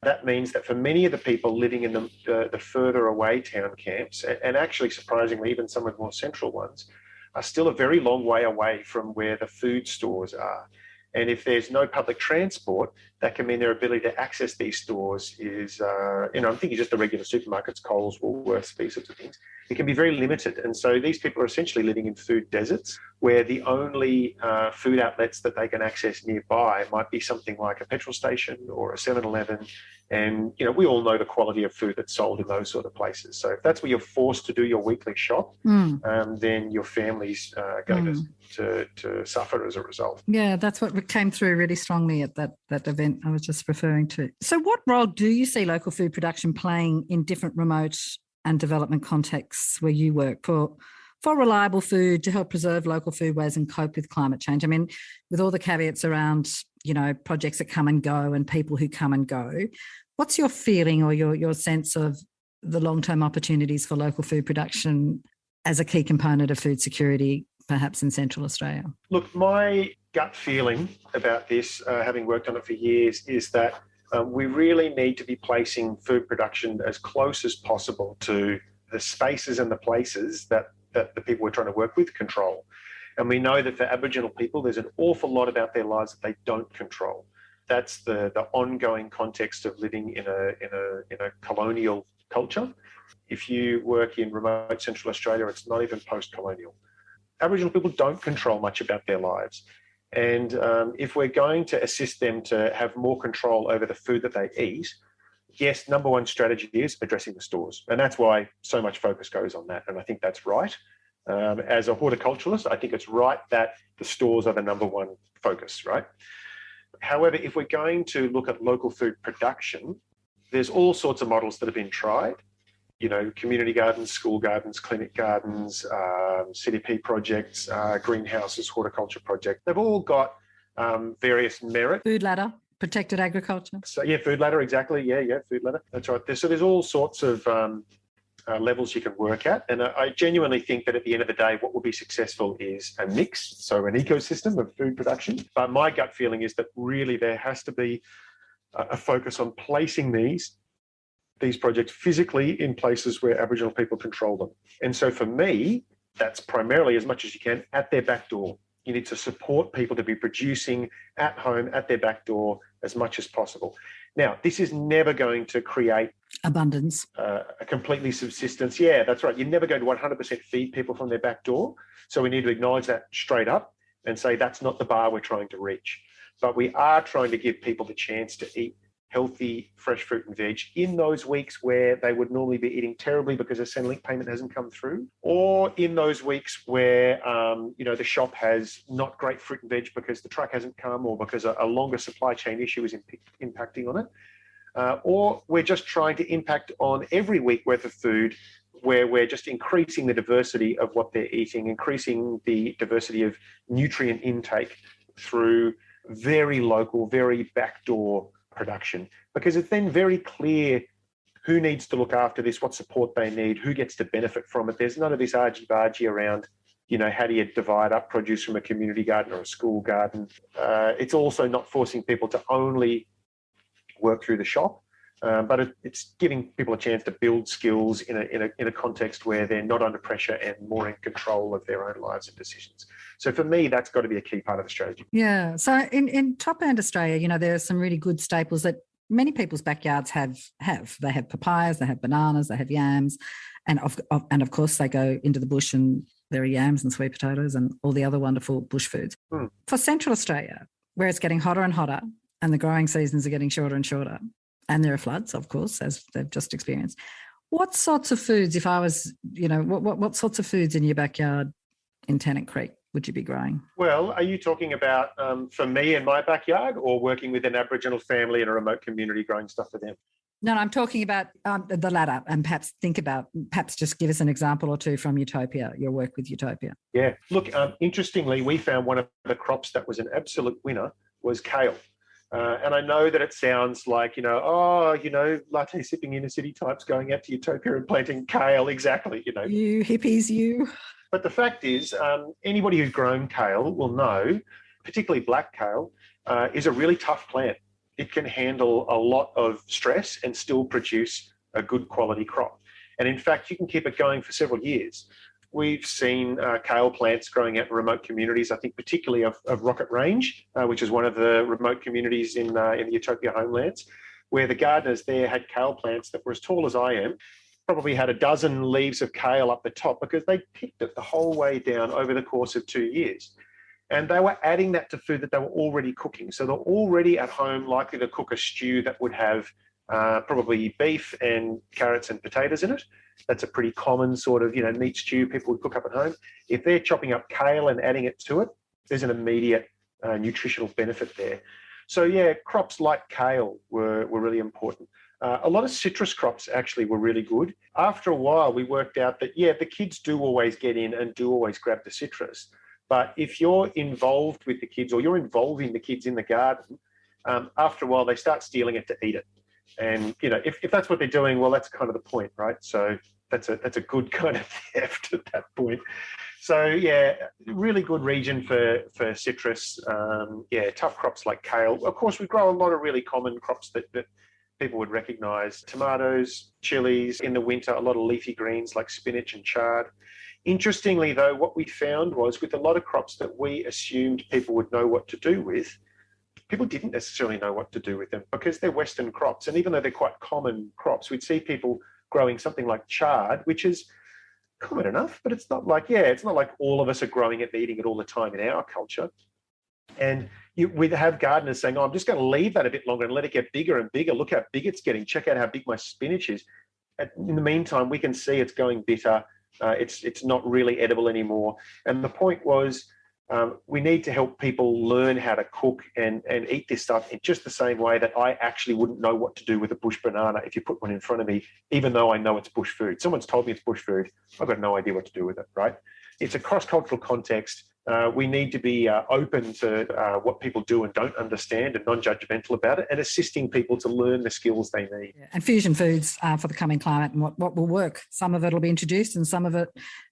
that means that for many of the people living in the further away town camps, and actually surprisingly even some of the more central ones, are still a very long way away from where the food stores are. And if there's no public transport, that can mean their ability to access these stores is, I'm thinking just the regular supermarkets, Coles, Woolworths, these sorts of things. It can be very limited. And so these people are essentially living in food deserts where the only food outlets that they can access nearby might be something like a petrol station or a 7-Eleven. And, we all know the quality of food that's sold in those sort of places. So if that's where you're forced to do your weekly shop, then your family's going to suffer as a result. Yeah, that's what came through really strongly at that event I was just referring to. So what role do you see local food production playing in different remote and development contexts where you work for reliable food to help preserve local foodways and cope with climate change? I mean, with all the caveats around, projects that come and go and people who come and go, what's your feeling or your sense of the long-term opportunities for local food production as a key component of food security, perhaps in Central Australia? Look, my gut feeling about this, having worked on it for years, is that we really need to be placing food production as close as possible to the spaces and the places that the people we're trying to work with control. And we know that for Aboriginal people, there's an awful lot about their lives that they don't control. That's the ongoing context of living in a colonial culture. If you work in remote Central Australia, it's not even post-colonial. Aboriginal people don't control much about their lives. And if we're going to assist them to have more control over the food that they eat, yes, number one strategy is addressing the stores. And that's why so much focus goes on that. And I think that's right. As a horticulturalist, I think it's right that the stores are the number one focus, right? However, if we're going to look at local food production, there's all sorts of models that have been tried. Community gardens, school gardens, clinic gardens, CDP projects, greenhouses, horticulture projects. They've all got various merit. Food ladder, protected agriculture. So yeah, food ladder, exactly. Yeah, food ladder. That's right. So there's all sorts of levels you can work at. And I genuinely think that at the end of the day, what will be successful is a mix, so an ecosystem of food production. But my gut feeling is that really there has to be a focus on placing these projects physically in places where Aboriginal people control them. And so for me, that's primarily, as much as you can, at their back door. You need to support people to be producing at home, at their back door, as much as possible. Now, this is never going to create abundance, a completely subsistence. Yeah, that's right. You're never going to 100% feed people from their back door. So we need to acknowledge that straight up and say that's not the bar we're trying to reach. But we are trying to give people the chance to eat healthy, fresh fruit and veg in those weeks where they would normally be eating terribly because a Centrelink payment hasn't come through, or in those weeks where, the shop has not great fruit and veg because the truck hasn't come or because a longer supply chain issue is impacting on it. Or we're just trying to impact on every week worth of food where we're just increasing the diversity of what they're eating, increasing the diversity of nutrient intake through very local, very backdoor production, because it's then very clear who needs to look after this, what support they need, who gets to benefit from it. There's none of this argy-bargy around, how do you divide up produce from a community garden or a school garden. It's also not forcing people to only work through the shop. but it's giving people a chance to build skills in a context where they're not under pressure and more in control of their own lives and decisions. So for me, that's got to be a key part of the strategy. Yeah. So in top-end Australia, there are some really good staples that many people's backyards have. They have papayas, they have bananas, they have yams, and of course they go into the bush and there are yams and sweet potatoes and all the other wonderful bush foods. For Central Australia, where it's getting hotter and hotter and the growing seasons are getting shorter and shorter, and there are floods, of course, as they've just experienced, what sorts of foods, if I was, what sorts of foods in your backyard in Tennant Creek would you be growing? Well, are you talking about for me in my backyard, or working with an Aboriginal family in a remote community growing stuff for them? No, I'm talking about the latter, and perhaps just give us an example or two from Utopia, your work with Utopia. Yeah, look, interestingly, we found one of the crops that was an absolute winner was kale. And I know that it sounds like, latte sipping inner city types going out to Utopia and planting kale, exactly, You hippies, you. But the fact is, anybody who's grown kale will know, particularly black kale, is a really tough plant. It can handle a lot of stress and still produce a good quality crop. And in fact, you can keep it going for several years. We've seen kale plants growing out in remote communities, I think particularly of Rocket Range, which is one of the remote communities in the Utopia homelands, where the gardeners there had kale plants that were as tall as I am, probably had a dozen leaves of kale up the top because they picked it the whole way down over the course of 2 years. And they were adding that to food that they were already cooking. So they're already at home likely to cook a stew that would have probably beef and carrots and potatoes in it. That's a pretty common sort of, meat stew people would cook up at home. If they're chopping up kale and adding it to it, there's an immediate nutritional benefit there. So yeah, crops like kale were really important. A lot of citrus crops actually were really good. After a while, we worked out that, the kids do always get in and do always grab the citrus. But if you're involved with the kids, or you're involving the kids in the garden, after a while, they start stealing it to eat it. And, if that's what they're doing, well, that's kind of the point, right? So that's a good kind of theft at that point. So, yeah, really good region for citrus. Tough crops like kale. Of course, we grow a lot of really common crops that people would recognise. Tomatoes, chilies, in the winter, a lot of leafy greens like spinach and chard. Interestingly, though, what we found was with a lot of crops that we assumed people would know what to do with, people didn't necessarily know what to do with them because they're Western crops. And even though they're quite common crops, we'd see people growing something like chard, which is common enough, but it's not like all of us are growing it and eating it all the time in our culture. And we'd have gardeners saying, I'm just going to leave that a bit longer and let it get bigger and bigger. Look how big it's getting. Check out how big my spinach is. In the meantime, we can see it's going bitter. It's not really edible anymore. And the point was, we need to help people learn how to cook and eat this stuff in just the same way that I actually wouldn't know what to do with a bush banana if you put one in front of me, even though I know it's bush food. Someone's told me it's bush food. I've got no idea what to do with it, right? It's a cross-cultural context. We need to be open to what people do and don't understand and non-judgmental about it, and assisting people to learn the skills they need. And fusion foods for the coming climate and what will work. Some of it will be introduced and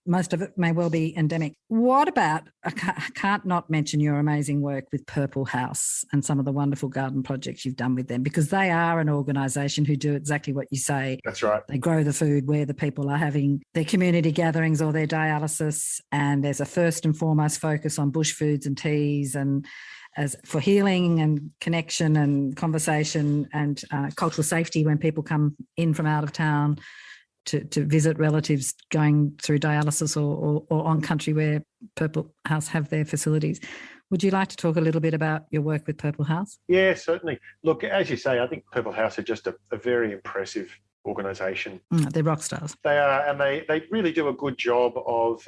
most of it may well be endemic. What about, I can't not mention your amazing work with Purple House and some of the wonderful garden projects you've done with them, because they are an organisation who do exactly what you say. That's right. They grow the food where the people are having their community gatherings or their dialysis, and there's a first and foremost focus on bush foods and teas and as for healing and connection and conversation and cultural safety when people come in from out of town to visit relatives going through dialysis or on country where Purple House have their facilities. Would you like to talk a little bit about your work with Purple House? Yeah, certainly. Look, as you say, I think Purple House are just a very impressive organisation. They're rock stars. They are, and they really do a good job of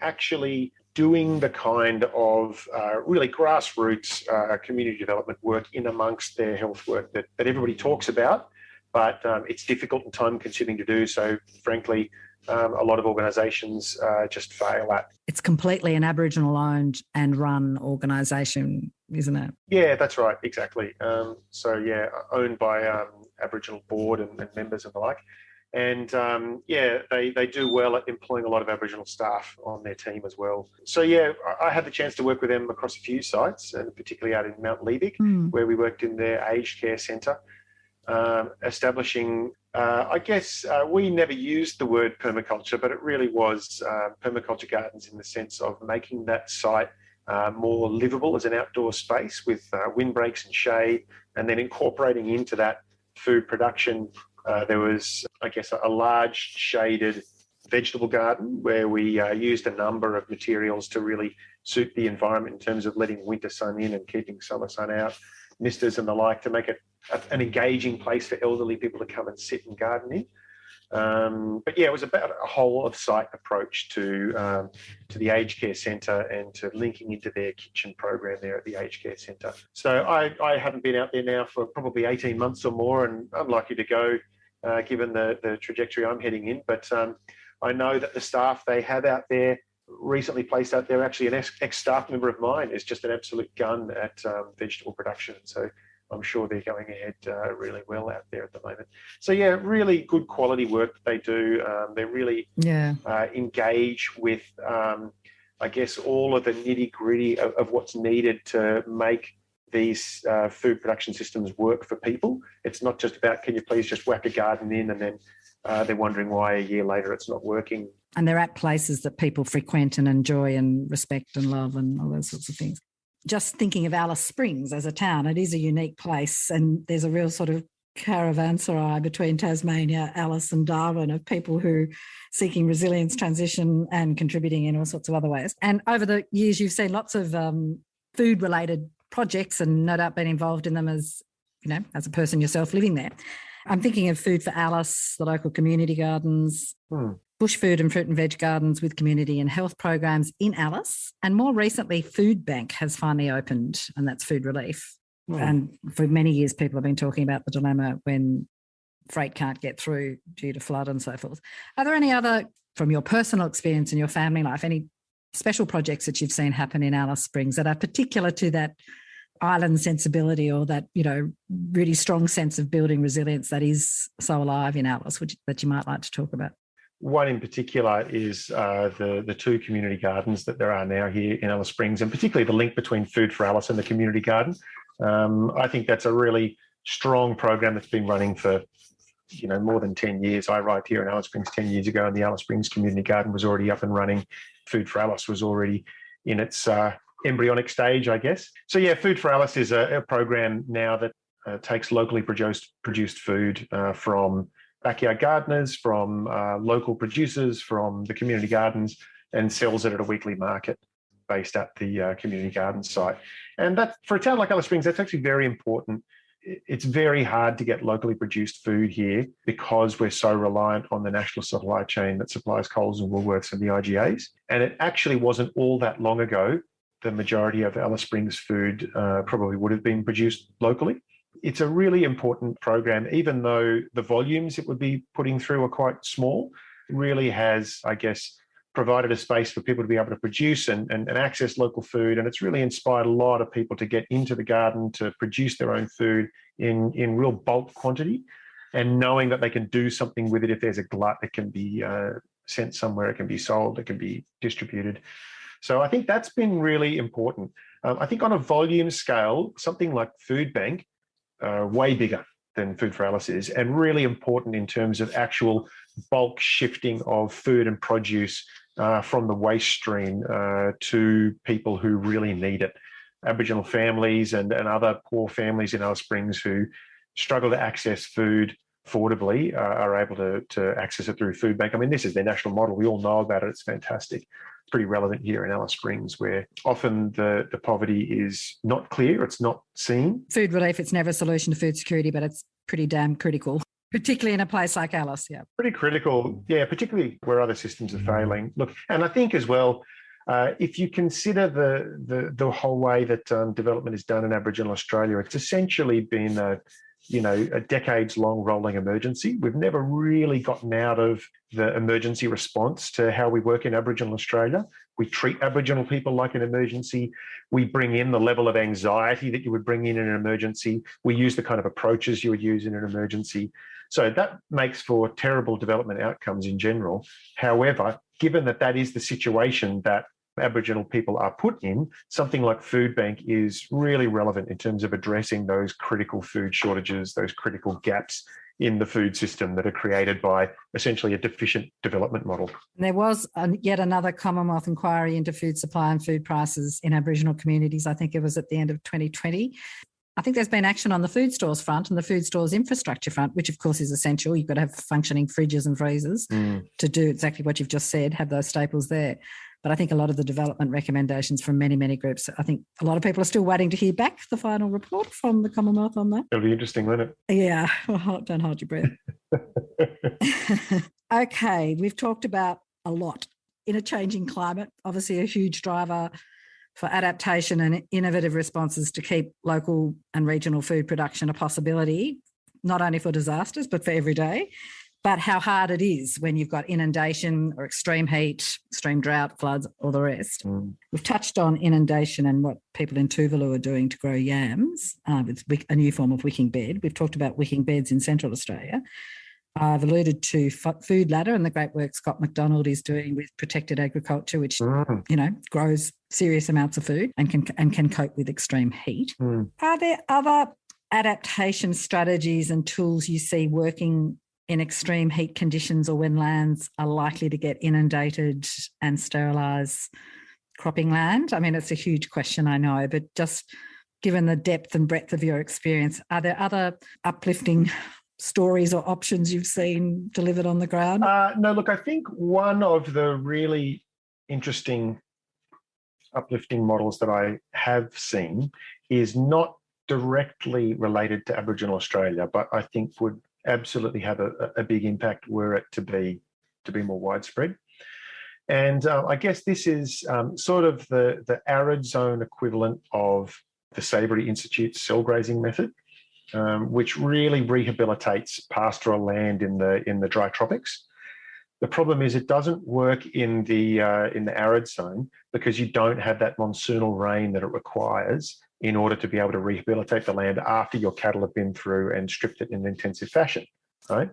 actually doing the kind of really grassroots community development work in amongst their health work that everybody talks about, but it's difficult and time-consuming to do. So, frankly, a lot of organisations just fail at. It's completely an Aboriginal-owned and run organisation, isn't it? Yeah, that's right, exactly. Owned by Aboriginal board and members and the like. And they do well at employing a lot of Aboriginal staff on their team as well. So I had the chance to work with them across a few sites, and particularly out in Mount Liebig, where we worked in their aged care centre. establishing, we never used the word permaculture, but it really was permaculture gardens in the sense of making that site more livable as an outdoor space with windbreaks and shade, and then incorporating into that food production. There was, a large shaded vegetable garden where we used a number of materials to really suit the environment in terms of letting winter sun in and keeping summer sun out, misters and the like, to make it an engaging place for elderly people to come and sit and garden in. It was about a whole of site approach to the aged care centre and to linking into their kitchen program there at the aged care centre. So I haven't been out there now for probably 18 months or more, and I'm likely to go given the trajectory I'm heading in. But I know that the staff they have out there, recently placed out there, actually an ex-staff member of mine is just an absolute gun at vegetable production. So I'm sure they're going ahead really well out there at the moment. So yeah, really good quality work that they do. They really engage with, all of the nitty gritty of what's needed to make these food production systems work for people. It's not just about, can you please just whack a garden in, and then they're wondering why a year later it's not working. And they're at places that people frequent and enjoy and respect and love and all those sorts of things. Just thinking of Alice Springs as a town, it is a unique place, and there's a real sort of caravanserai between Tasmania, Alice and Darwin of people who are seeking resilience, transition and contributing in all sorts of other ways. And over the years, you've seen lots of food-related projects and no doubt been involved in them as a person yourself living there. I'm thinking of Food for Alice, the local community gardens, bush food and fruit and veg gardens with community and health programs in Alice. And more recently, Food Bank has finally opened, and that's food relief. And for many years, people have been talking about the dilemma when freight can't get through due to flood and so forth. Are there any other, from your personal experience in your family life, any special projects that you've seen happen in Alice Springs that are particular to that island sensibility or that, really strong sense of building resilience that is so alive in Alice, that you might like to talk about? One in particular is the two community gardens that there are now here in Alice Springs, and particularly the link between Food for Alice and the community garden. I think that's a really strong program that's been running for more than 10 years. I arrived here in Alice Springs 10 years ago, and the Alice Springs community garden was already up and running. Food for Alice was already in its embryonic stage, I guess. So yeah, Food for Alice is a program now that takes locally produced food from backyard gardeners, from local producers, from the community gardens, and sells it at a weekly market based at the community garden site. And that, for a town like Alice Springs, that's actually very important. It's very hard to get locally produced food here because we're so reliant on the national supply chain that supplies Coles and Woolworths and the IGAs. And it actually wasn't all that long ago the majority of Alice Springs food probably would have been produced locally. It's a really important program, even though the volumes it would be putting through are quite small. It really has, provided a space for people to be able to produce and access local food. And it's really inspired a lot of people to get into the garden, to produce their own food in real bulk quantity, and knowing that they can do something with it. If there's a glut, it can be sent somewhere, it can be sold, it can be distributed. So I think that's been really important. I think on a volume scale, something like Food Bank, way bigger than Food for Alice is, and really important in terms of actual bulk shifting of food and produce from the waste stream to people who really need it. Aboriginal families and other poor families in Alice Springs who struggle to access food affordably are able to access it through Food Bank. I mean, this is their national model. We all know about it. It's fantastic. It's pretty relevant here in Alice Springs, where often the poverty is not clear, it's not seen. Food relief, it's never a solution to food security, but it's pretty damn critical, particularly in a place like Alice. Yeah, pretty critical. Yeah, particularly where other systems are failing. Look, and I think as well, if you consider the whole way that development is done in Aboriginal Australia, it's essentially been a decades-long rolling emergency. We've never really gotten out of the emergency response to how we work in Aboriginal Australia. We treat Aboriginal people like an emergency. We bring in the level of anxiety that you would bring in an emergency. We use the kind of approaches you would use in an emergency. So that makes for terrible development outcomes in general. However, given that is the situation that Aboriginal people are put in, something like food bank is really relevant in terms of addressing those critical food shortages, those critical gaps in the food system that are created by essentially a deficient development model. There was yet another Commonwealth inquiry into food supply and food prices in Aboriginal communities. I think it was at the end of 2020. I think there's been action on the food stores front and the food stores infrastructure front, which of course is essential. You've got to have functioning fridges and freezers to do exactly what you've just said, have those staples there. But I think a lot of the development recommendations from many, many groups, I think a lot of people are still waiting to hear back the final report from the Commonwealth on that. It'll be interesting, won't it? Yeah, well, don't hold your breath. Okay, we've talked about a lot. In a changing climate, obviously a huge driver for adaptation and innovative responses to keep local and regional food production a possibility, not only for disasters, but for every day. But how hard it is when you've got inundation or extreme heat, extreme drought, floods, all the rest. We've touched on inundation and what people in Tuvalu are doing to grow yams with a new form of wicking bed. We've talked about wicking beds in Central Australia. I've alluded to Food Ladder and the great work Scott McDonald is doing with protected agriculture, which grows serious amounts of food and can cope with extreme heat. Are there other adaptation strategies and tools you see working in extreme heat conditions or when lands are likely to get inundated and sterilise cropping land? I mean, it's a huge question, I know, but just given the depth and breadth of your experience, are there other uplifting stories or options you've seen delivered on the ground? No, look, I think one of the really interesting uplifting models that I have seen is not directly related to Aboriginal Australia, but I think would absolutely have a big impact were it to be more widespread. And I guess this is sort of the arid zone equivalent of the Savory Institute's cell grazing method, which really rehabilitates pastoral land in the dry tropics. The problem is it doesn't work in the arid zone because you don't have that monsoonal rain that it requires in order to be able to rehabilitate the land after your cattle have been through and stripped it in an intensive fashion, right?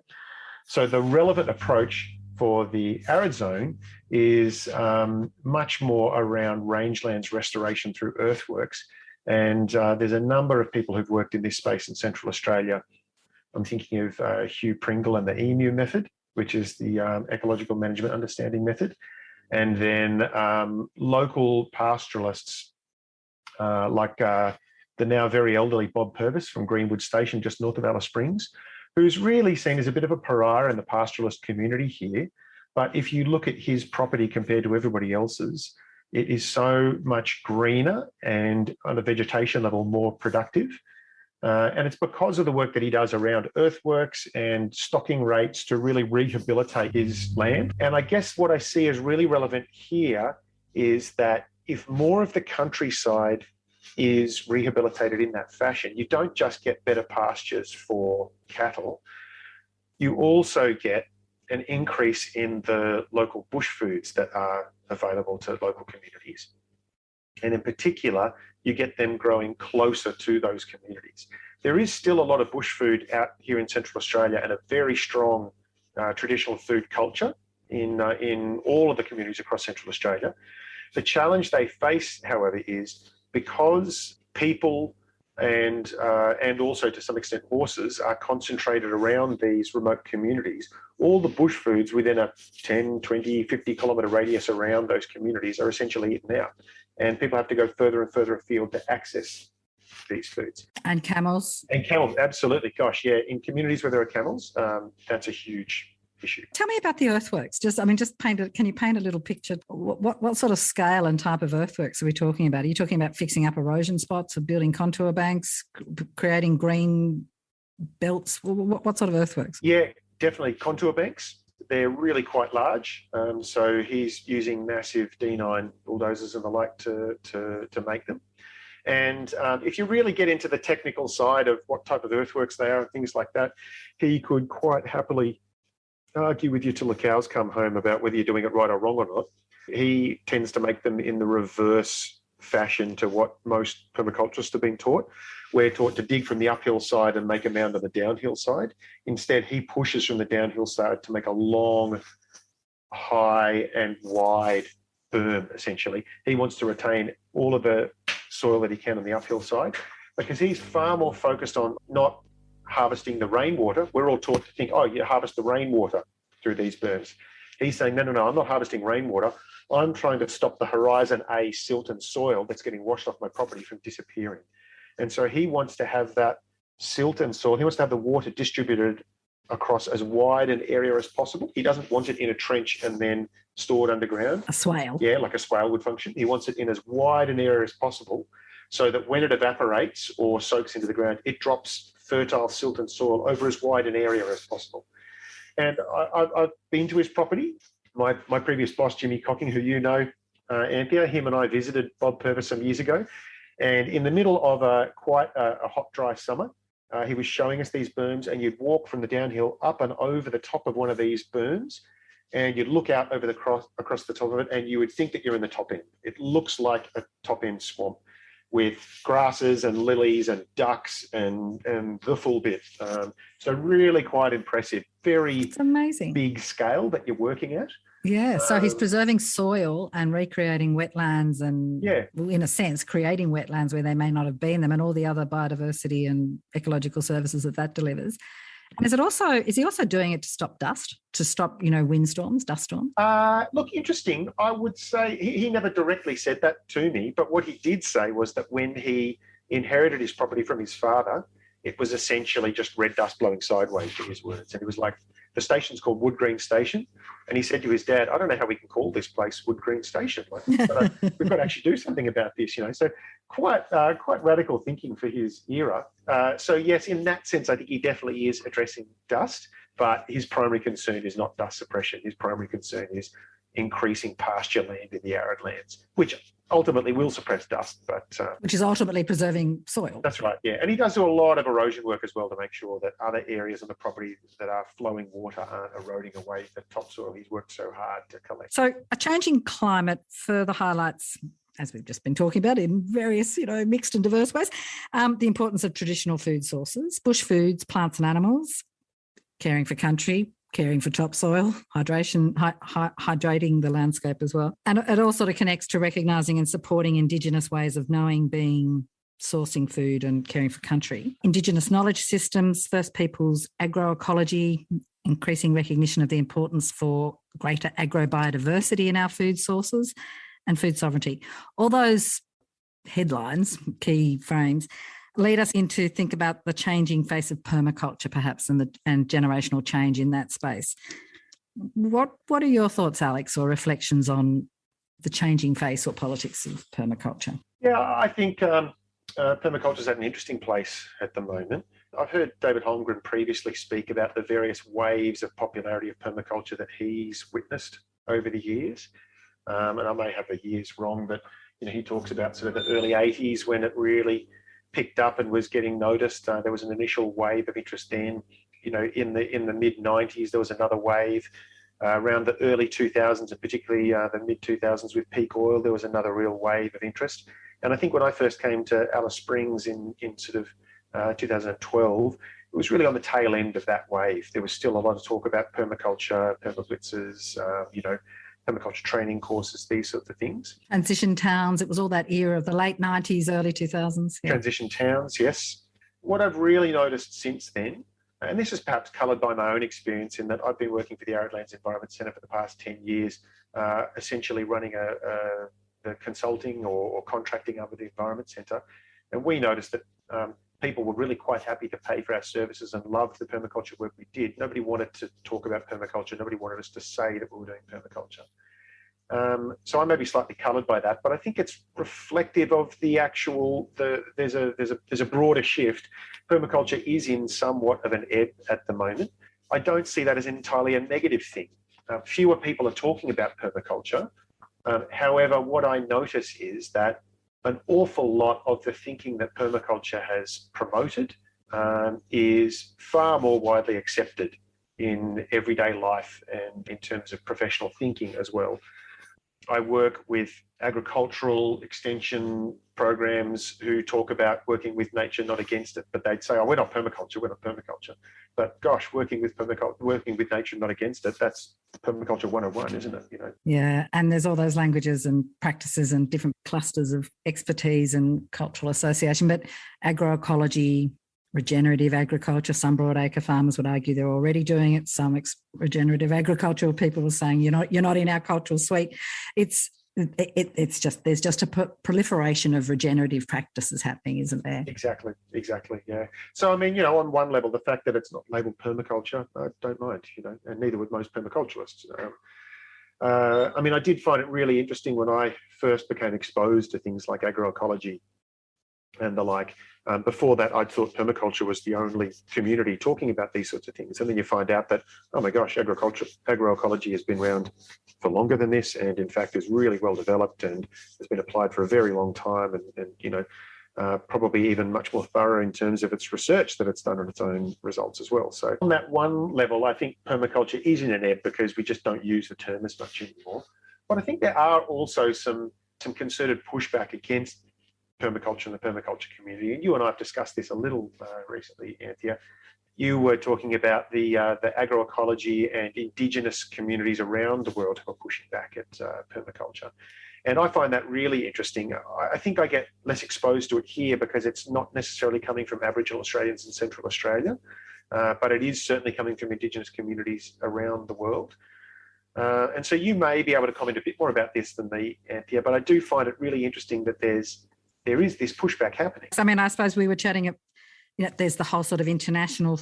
So the relevant approach for the arid zone is much more around rangelands restoration through earthworks. And there's a number of people who've worked in this space in Central Australia. I'm thinking of Hugh Pringle and the EMU method, which is the Ecological Management Understanding method. And then local pastoralists like the now very elderly Bob Purvis from Greenwood Station, just north of Alice Springs, who's really seen as a bit of a pariah in the pastoralist community here. But if you look at his property compared to everybody else's, it is so much greener and on a vegetation level more productive. And it's because of the work that he does around earthworks and stocking rates to really rehabilitate his land. And I guess what I see as really relevant here is that if more of the countryside is rehabilitated in that fashion, you don't just get better pastures for cattle, you also get an increase in the local bush foods that are available to local communities. And in particular, you get them growing closer to those communities. There is still a lot of bush food out here in Central Australia and a very strong traditional food culture in all of the communities across Central Australia. The challenge they face, however, is because people and also to some extent horses are concentrated around these remote communities, all the bush foods within a 10, 20, 50 kilometre radius around those communities are essentially eaten out. And people have to go further and further afield to access these foods. And camels? And camels, absolutely. Gosh, yeah. In communities where there are camels, that's a huge issue. Tell me about the earthworks. Can you paint a little picture? What sort of scale and type of earthworks are we talking about? Are you talking about fixing up erosion spots or building contour banks, creating green belts? What sort of earthworks? Yeah, definitely contour banks. They're really quite large. So he's using massive D9 bulldozers and the like to make them. And if you really get into the technical side of what type of earthworks they are and things like that, he could quite happily argue with you till the cows come home about whether you're doing it right or wrong or not. He tends to make them in the reverse fashion to what most permaculturists have been taught. We're taught to dig from the uphill side and make a mound on the downhill side. Instead, he pushes from the downhill side to make a long, high and wide berm, essentially. He wants to retain all of the soil that he can on the uphill side because he's far more focused on not harvesting the rainwater. We're all taught to think, oh, you harvest the rainwater through these berms. He's saying, no, I'm not harvesting rainwater. I'm trying to stop the Horizon A silt and soil that's getting washed off my property from disappearing. And so he wants to have that silt and soil. He wants to have the water distributed across as wide an area as possible. He doesn't want it in a trench and then stored underground. A swale. Yeah, like a swale would function. He wants it in as wide an area as possible so that when it evaporates or soaks into the ground, it drops fertile silt and soil over as wide an area as possible. And I've been to his property. My previous boss, Jimmy Cocking, who you know, Anthea, him and I visited Bob Purvis some years ago. And in the middle of quite a hot, dry summer, he was showing us these berms, and you'd walk from the downhill up and over the top of one of these berms, and you'd look out over across the top of it, and you would think that you're in the top end. It looks like a top end swamp with grasses and lilies and ducks and the full bit. So really quite impressive. It's amazing. Big scale that you're working at. Yeah, so he's preserving soil and recreating wetlands and, in a sense, creating wetlands where they may not have been them, and all the other biodiversity and ecological services that delivers. And is he also doing it to stop dust, to stop, windstorms, dust storms? Look, interesting. I would say he never directly said that to me, but what he did say was that when he inherited his property from his father, it was essentially just red dust blowing sideways, to his words. And he was like, the station's called Wood Green Station. And he said to his dad, I don't know how we can call this place Wood Green Station. Like, but we've got to actually do something about this, So quite radical thinking for his era. So yes, in that sense, I think he definitely is addressing dust, but his primary concern is not dust suppression. His primary concern is increasing pasture land in the arid lands, which ultimately will suppress dust, but which is ultimately preserving soil. That's right, yeah. And he does do a lot of erosion work as well to make sure that other areas on the property that are flowing water aren't eroding away the topsoil he's worked so hard to collect. So a changing climate further highlights, as we've just been talking about in various, mixed and diverse ways, the importance of traditional food sources, bush foods, plants and animals, caring for country, caring for topsoil, hydration, hydrating the landscape as well. And it all sort of connects to recognising and supporting Indigenous ways of knowing, being, sourcing food and caring for country. Indigenous knowledge systems, First Peoples agroecology, increasing recognition of the importance for greater agrobiodiversity in our food sources, and food sovereignty. All those headlines, key frames, lead us into think about the changing face of permaculture, perhaps, and generational change in that space. What are your thoughts, Alex, or reflections on the changing face or politics of permaculture? Yeah, I think permaculture is at an interesting place at the moment. I've heard David Holmgren previously speak about the various waves of popularity of permaculture that he's witnessed over the years. And I may have the years wrong, but he talks about sort of the early 80s when it really picked up and was getting noticed. There was an initial wave of interest then. In the mid 90s, there was another wave. Around the early 2000s, and particularly the mid 2000s with peak oil, there was another real wave of interest. And I think when I first came to Alice Springs in sort of 2012, it was really on the tail end of that wave. There was still a lot of talk about permaculture, permablitzes, permaculture training courses, these sorts of things. Transition towns, it was all that era of the late 90s, early 2000s. Yeah. Transition towns, yes. What I've really noticed since then, and this is perhaps coloured by my own experience in that I've been working for the Arid Lands Environment Centre for the past 10 years, essentially running the consulting or contracting under the Environment Centre. And we noticed that people were really quite happy to pay for our services and loved the permaculture work we did. Nobody wanted to talk about permaculture. Nobody wanted us to say that we were doing permaculture. So I may be slightly coloured by that, but I think it's reflective of the actual. There's a broader shift. Permaculture is in somewhat of an ebb at the moment. I don't see that as entirely a negative thing. Fewer people are talking about permaculture. However, what I notice is that an awful lot of the thinking that permaculture has promoted is far more widely accepted in everyday life and in terms of professional thinking as well. I work with agricultural extension programs who talk about working with nature, not against it. But they'd say, "Oh, we're not permaculture. We're not permaculture." But gosh, working with nature, not against it. That's permaculture 101, isn't it? Yeah, and there's all those languages and practices and different clusters of expertise and cultural association. But agroecology, regenerative agriculture, some broadacre farmers would argue they're already doing it. Some regenerative agricultural people are saying you're not in our cultural suite. It's just there's just a proliferation of regenerative practices happening, isn't there? Exactly. Yeah. So I mean, on one level, the fact that it's not labelled permaculture, I don't mind. And neither would most permaculturists. I mean, I did find it really interesting when I first became exposed to things like agroecology and the like. Before that, I'd thought permaculture was the only community talking about these sorts of things. And then you find out that, oh my gosh, agroecology has been around for longer than this, and in fact is really well developed and has been applied for a very long time, and probably even much more thorough in terms of its research that it's done on its own results as well. So on that one level, I think permaculture is in an ebb because we just don't use the term as much anymore. But I think there are also some concerted pushback against permaculture and the permaculture community. And you and I have discussed this a little recently, Anthea. You were talking about the agroecology and Indigenous communities around the world who are pushing back at permaculture. And I find that really interesting. I think I get less exposed to it here because it's not necessarily coming from Aboriginal Australians in Central Australia, but it is certainly coming from Indigenous communities around the world. And so you may be able to comment a bit more about this than me, Anthea, but I do find it really interesting that there is this pushback happening. I mean, I suppose we were chatting, there's the whole sort of international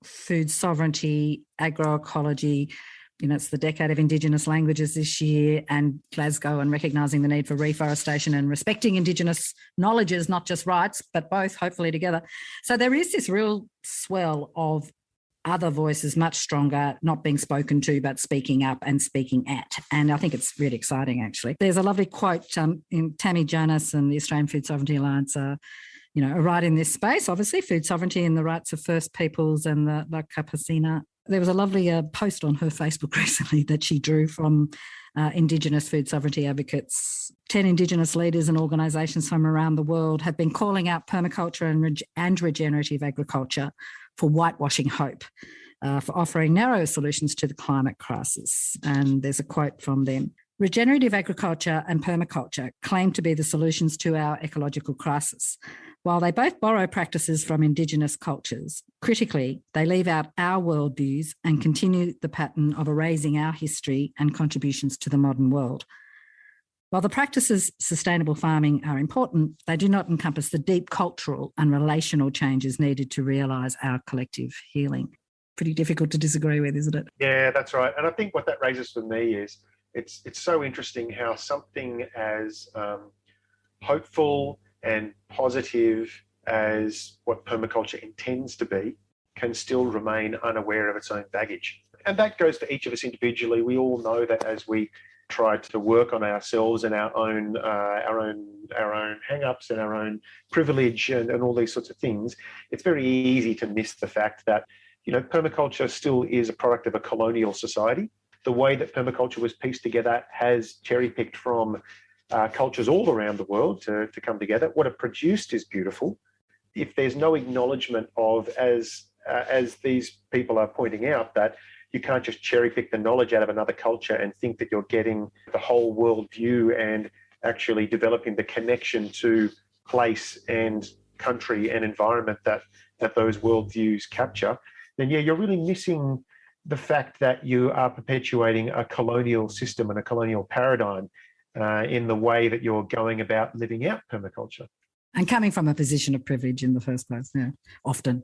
food sovereignty, agroecology. It's the decade of Indigenous languages this year, and Glasgow, and recognising the need for reforestation and respecting Indigenous knowledges, not just rights, but both, hopefully together. So there is this real swell of other voices, much stronger, not being spoken to, but speaking up and speaking at. And I think it's really exciting, actually. There's a lovely quote in Tammy Jonas and the Australian Food Sovereignty Alliance are right in this space, obviously, food sovereignty and the rights of First Peoples and the La Campesina. There was a lovely post on her Facebook recently that she drew from Indigenous food sovereignty advocates. 10 Indigenous leaders and organisations from around the world have been calling out permaculture and regenerative agriculture for whitewashing hope, for offering narrow solutions to the climate crisis. And there's a quote from them. Regenerative agriculture and permaculture claim to be the solutions to our ecological crisis. While they both borrow practices from Indigenous cultures, critically, they leave out our worldviews and continue the pattern of erasing our history and contributions to the modern world. While the practices of sustainable farming are important, they do not encompass the deep cultural and relational changes needed to realise our collective healing. Pretty difficult to disagree with, isn't it? Yeah, that's right. And I think what that raises for me is it's so interesting how something as hopeful and positive as what permaculture intends to be can still remain unaware of its own baggage. And that goes for each of us individually. We all know that as we try to work on ourselves and our own hang-ups and our own privilege and all these sorts of things, it's very easy to miss the fact that permaculture still is a product of a colonial society. The way that permaculture was pieced together has cherry-picked from cultures all around the world to come together. What it produced is beautiful. If there's no acknowledgement of, as these people are pointing out, that you can't just cherry pick the knowledge out of another culture and think that you're getting the whole world view and actually developing the connection to place and country and environment that those worldviews capture, then you're really missing the fact that you are perpetuating a colonial system and a colonial paradigm in the way that you're going about living out permaculture. And coming from a position of privilege in the first place, often.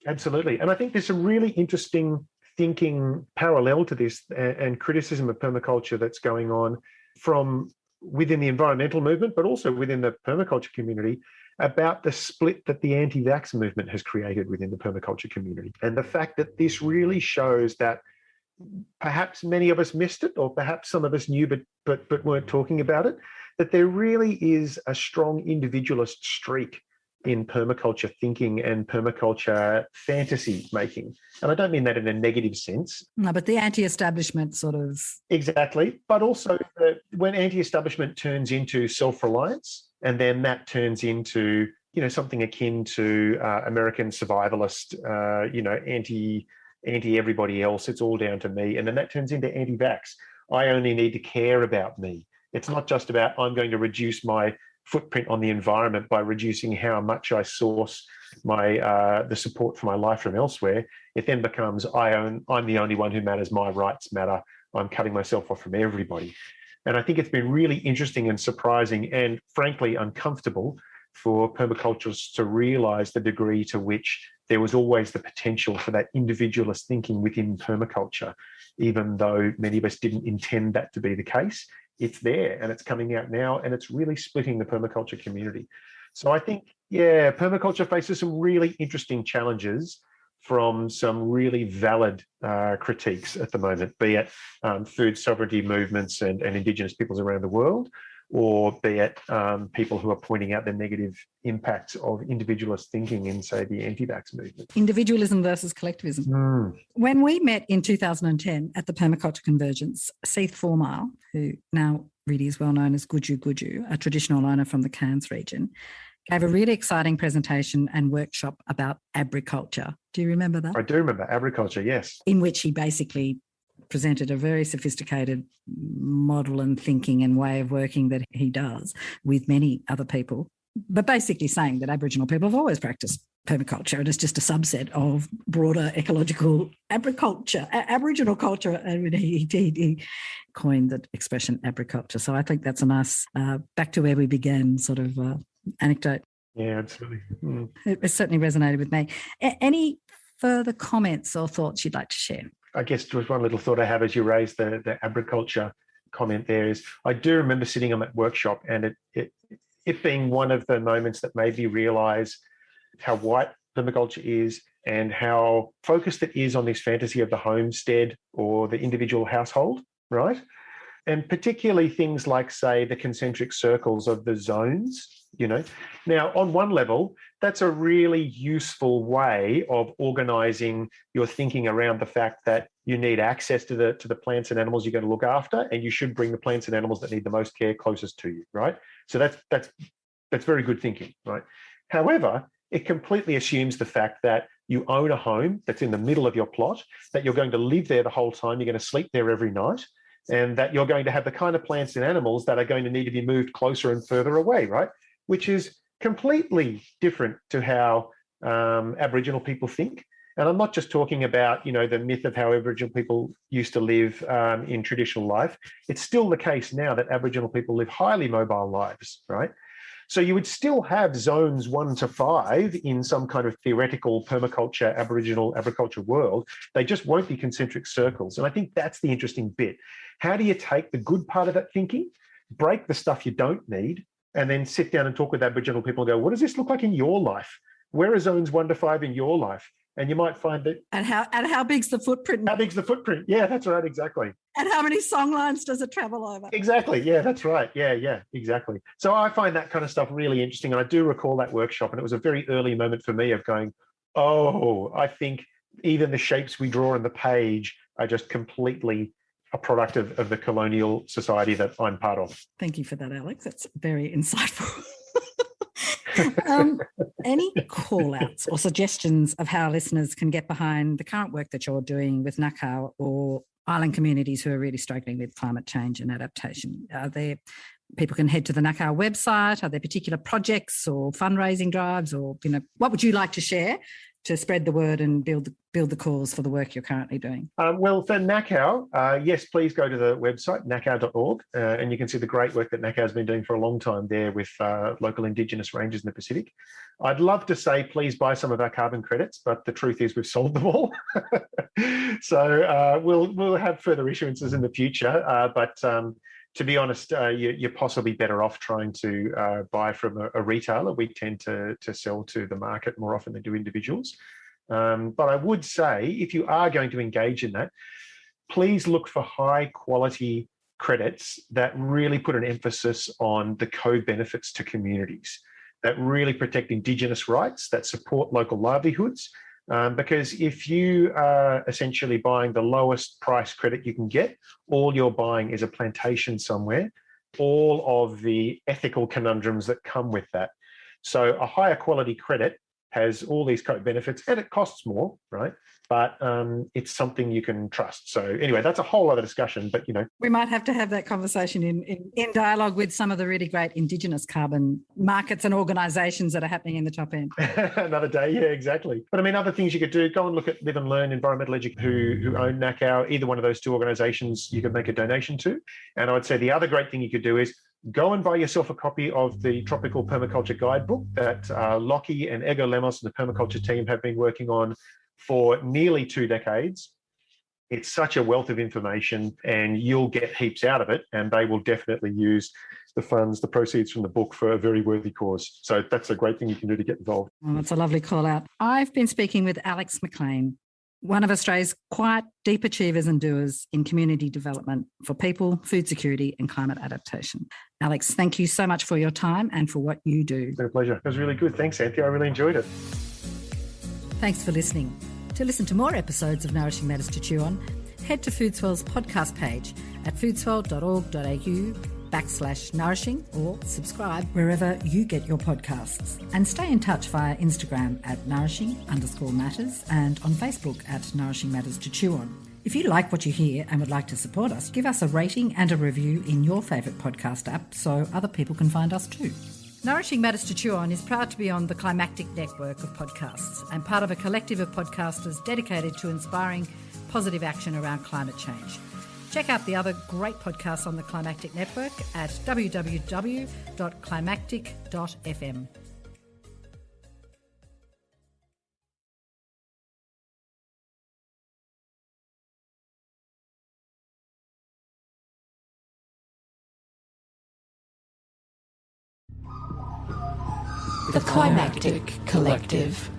Absolutely. And I think there's some really interesting thinking parallel to this and criticism of permaculture that's going on from within the environmental movement, but also within the permaculture community, about the split that the anti-vax movement has created within the permaculture community. And the fact that this really shows that perhaps many of us missed it, or perhaps some of us knew but weren't talking about it, that there really is a strong individualist streak in permaculture thinking and permaculture fantasy making. And I don't mean that in a negative sense. No, but the anti-establishment sort of... Exactly. But also when anti-establishment turns into self-reliance, and then that turns into, something akin to American survivalist, anti everybody else, it's all down to me. And then that turns into anti-vax. I only need to care about me. It's not just about I'm going to reduce my footprint on the environment by reducing how much I source my the support for my life from elsewhere. It then becomes I'm the only one who matters, my rights matter, I'm cutting myself off from everybody. And I think it's been really interesting and surprising and frankly uncomfortable for permaculturists to realise the degree to which there was always the potential for that individualist thinking within permaculture, even though many of us didn't intend that to be the case. It's there and it's coming out now, and it's really splitting the permaculture community. So I think, permaculture faces some really interesting challenges from some really valid critiques at the moment, be it food sovereignty movements and Indigenous peoples around the world, or be it people who are pointing out the negative impacts of individualist thinking in, say, the anti-vax movement. Individualism versus collectivism. When we met in 2010 at the Permaculture Convergence, Seith Formile, who now really is well known as Guju Guju, a traditional owner from the Cairns region, gave a really exciting presentation and workshop about agriculture. Do you remember that? I do remember agriculture, yes. In which he basically presented a very sophisticated model and thinking and way of working that he does with many other people, but basically saying that Aboriginal people have always practiced permaculture and it's just a subset of broader ecological agriculture, Aboriginal culture. And he coined the expression agriculture. So I think that's a nice, back to where we began sort of anecdote. Yeah, absolutely. It certainly resonated with me. Any further comments or thoughts you'd like to share? I guess just one little thought I have as you raised the agriculture comment there is I do remember sitting on that workshop and it being one of the moments that made me realise how white permaculture is and how focused it is on this fantasy of the homestead or the individual household, right? And particularly things like, say, the concentric circles of the zones, Now, on one level, that's a really useful way of organising your thinking around the fact that you need access to the plants and animals you're going to look after, and you should bring the plants and animals that need the most care closest to you, right? So that's very good thinking, right? However, it completely assumes the fact that you own a home that's in the middle of your plot, that you're going to live there the whole time, you're going to sleep there every night, and that you're going to have the kind of plants and animals that are going to need to be moved closer and further away, right? Which is completely different to how Aboriginal people think. And I'm not just talking about, the myth of how Aboriginal people used to live in traditional life. It's still the case now that Aboriginal people live highly mobile lives, right? So you would still have zones 1 to 5 in some kind of theoretical permaculture, Aboriginal agriculture world. They just won't be concentric circles. And I think that's the interesting bit. How do you take the good part of that thinking, break the stuff you don't need, and then sit down and talk with Aboriginal people and go, what does this look like in your life? Where are zones 1 to 5 in your life? And you might find that... And how big's the footprint? How big's the footprint? Yeah, that's right, exactly. And how many songlines does it travel over? Exactly, yeah, that's right. Yeah, exactly. So I find that kind of stuff really interesting. And I do recall that workshop, and it was a very early moment for me of going, I think even the shapes we draw on the page are just completely a product of the colonial society that I'm part of. Thank you for that, Alex. That's very insightful. Any call-outs or suggestions of how listeners can get behind the current work that you're doing with Ngakao or island communities who are really struggling with climate change and adaptation? Are there people can head to the Ngakao website? Are there particular projects or fundraising drives, or what would you like to share to spread the word and build the cause for the work you're currently doing? Well, for Ngakao, yes, please go to the website, ngakao.org, and you can see the great work that Ngakao has been doing for a long time there with local Indigenous rangers in the Pacific. I'd love to say, please buy some of our carbon credits, but the truth is we've sold them all. So we'll have further issuances in the future, but to be honest, you're possibly better off trying to buy from a retailer. We tend to sell to the market more often than do individuals. But I would say, if you are going to engage in that, please look for high quality credits that really put an emphasis on the co-benefits to communities. that really protect Indigenous rights, that support local livelihoods. Because if you are essentially buying the lowest price credit you can get, all you're buying is a plantation somewhere, all of the ethical conundrums that come with that. So a higher quality credit has all these benefits and it costs more, right? But it's something you can trust. So anyway, that's a whole other discussion, but we might have to have that conversation in dialogue with some of the really great Indigenous carbon markets and organisations that are happening in the top end. Another day, yeah, exactly. But I mean, other things you could do, go and look at Live and Learn Environmental Education, who own NACO, either one of those two organisations you could make a donation to. And I would say the other great thing you could do is go and buy yourself a copy of the Tropical Permaculture Guidebook that Lockie and Ego Lemos and the permaculture team have been working on for nearly 2 decades. It's such a wealth of information and you'll get heaps out of it, and they will definitely use the funds, the proceeds from the book for a very worthy cause. So that's a great thing you can do to get involved. Well, that's a lovely call out. I've been speaking with Alex McClean, one of Australia's quite deep achievers and doers in community development for people, food security and climate adaptation. Alex, thank you so much for your time and for what you do. It's been a pleasure. It was really good. Thanks, Anthea. I really enjoyed it. Thanks for listening. To listen to more episodes of Nourishing Matters to Chew On, head to Foodswell's podcast page at foodswell.org.au/nourishing or subscribe wherever you get your podcasts. And stay in touch via Instagram at nourishing_matters and on Facebook at Nourishing Matters to Chew On. If you like what you hear and would like to support us, give us a rating and a review in your favourite podcast app so other people can find us too. Nourishing Matters to Chew On is proud to be on the Climactic network of podcasts and part of a collective of podcasters dedicated to inspiring positive action around climate change. Check out the other great podcasts on the Climactic network at www.climactic.fm. The Climactic Collective.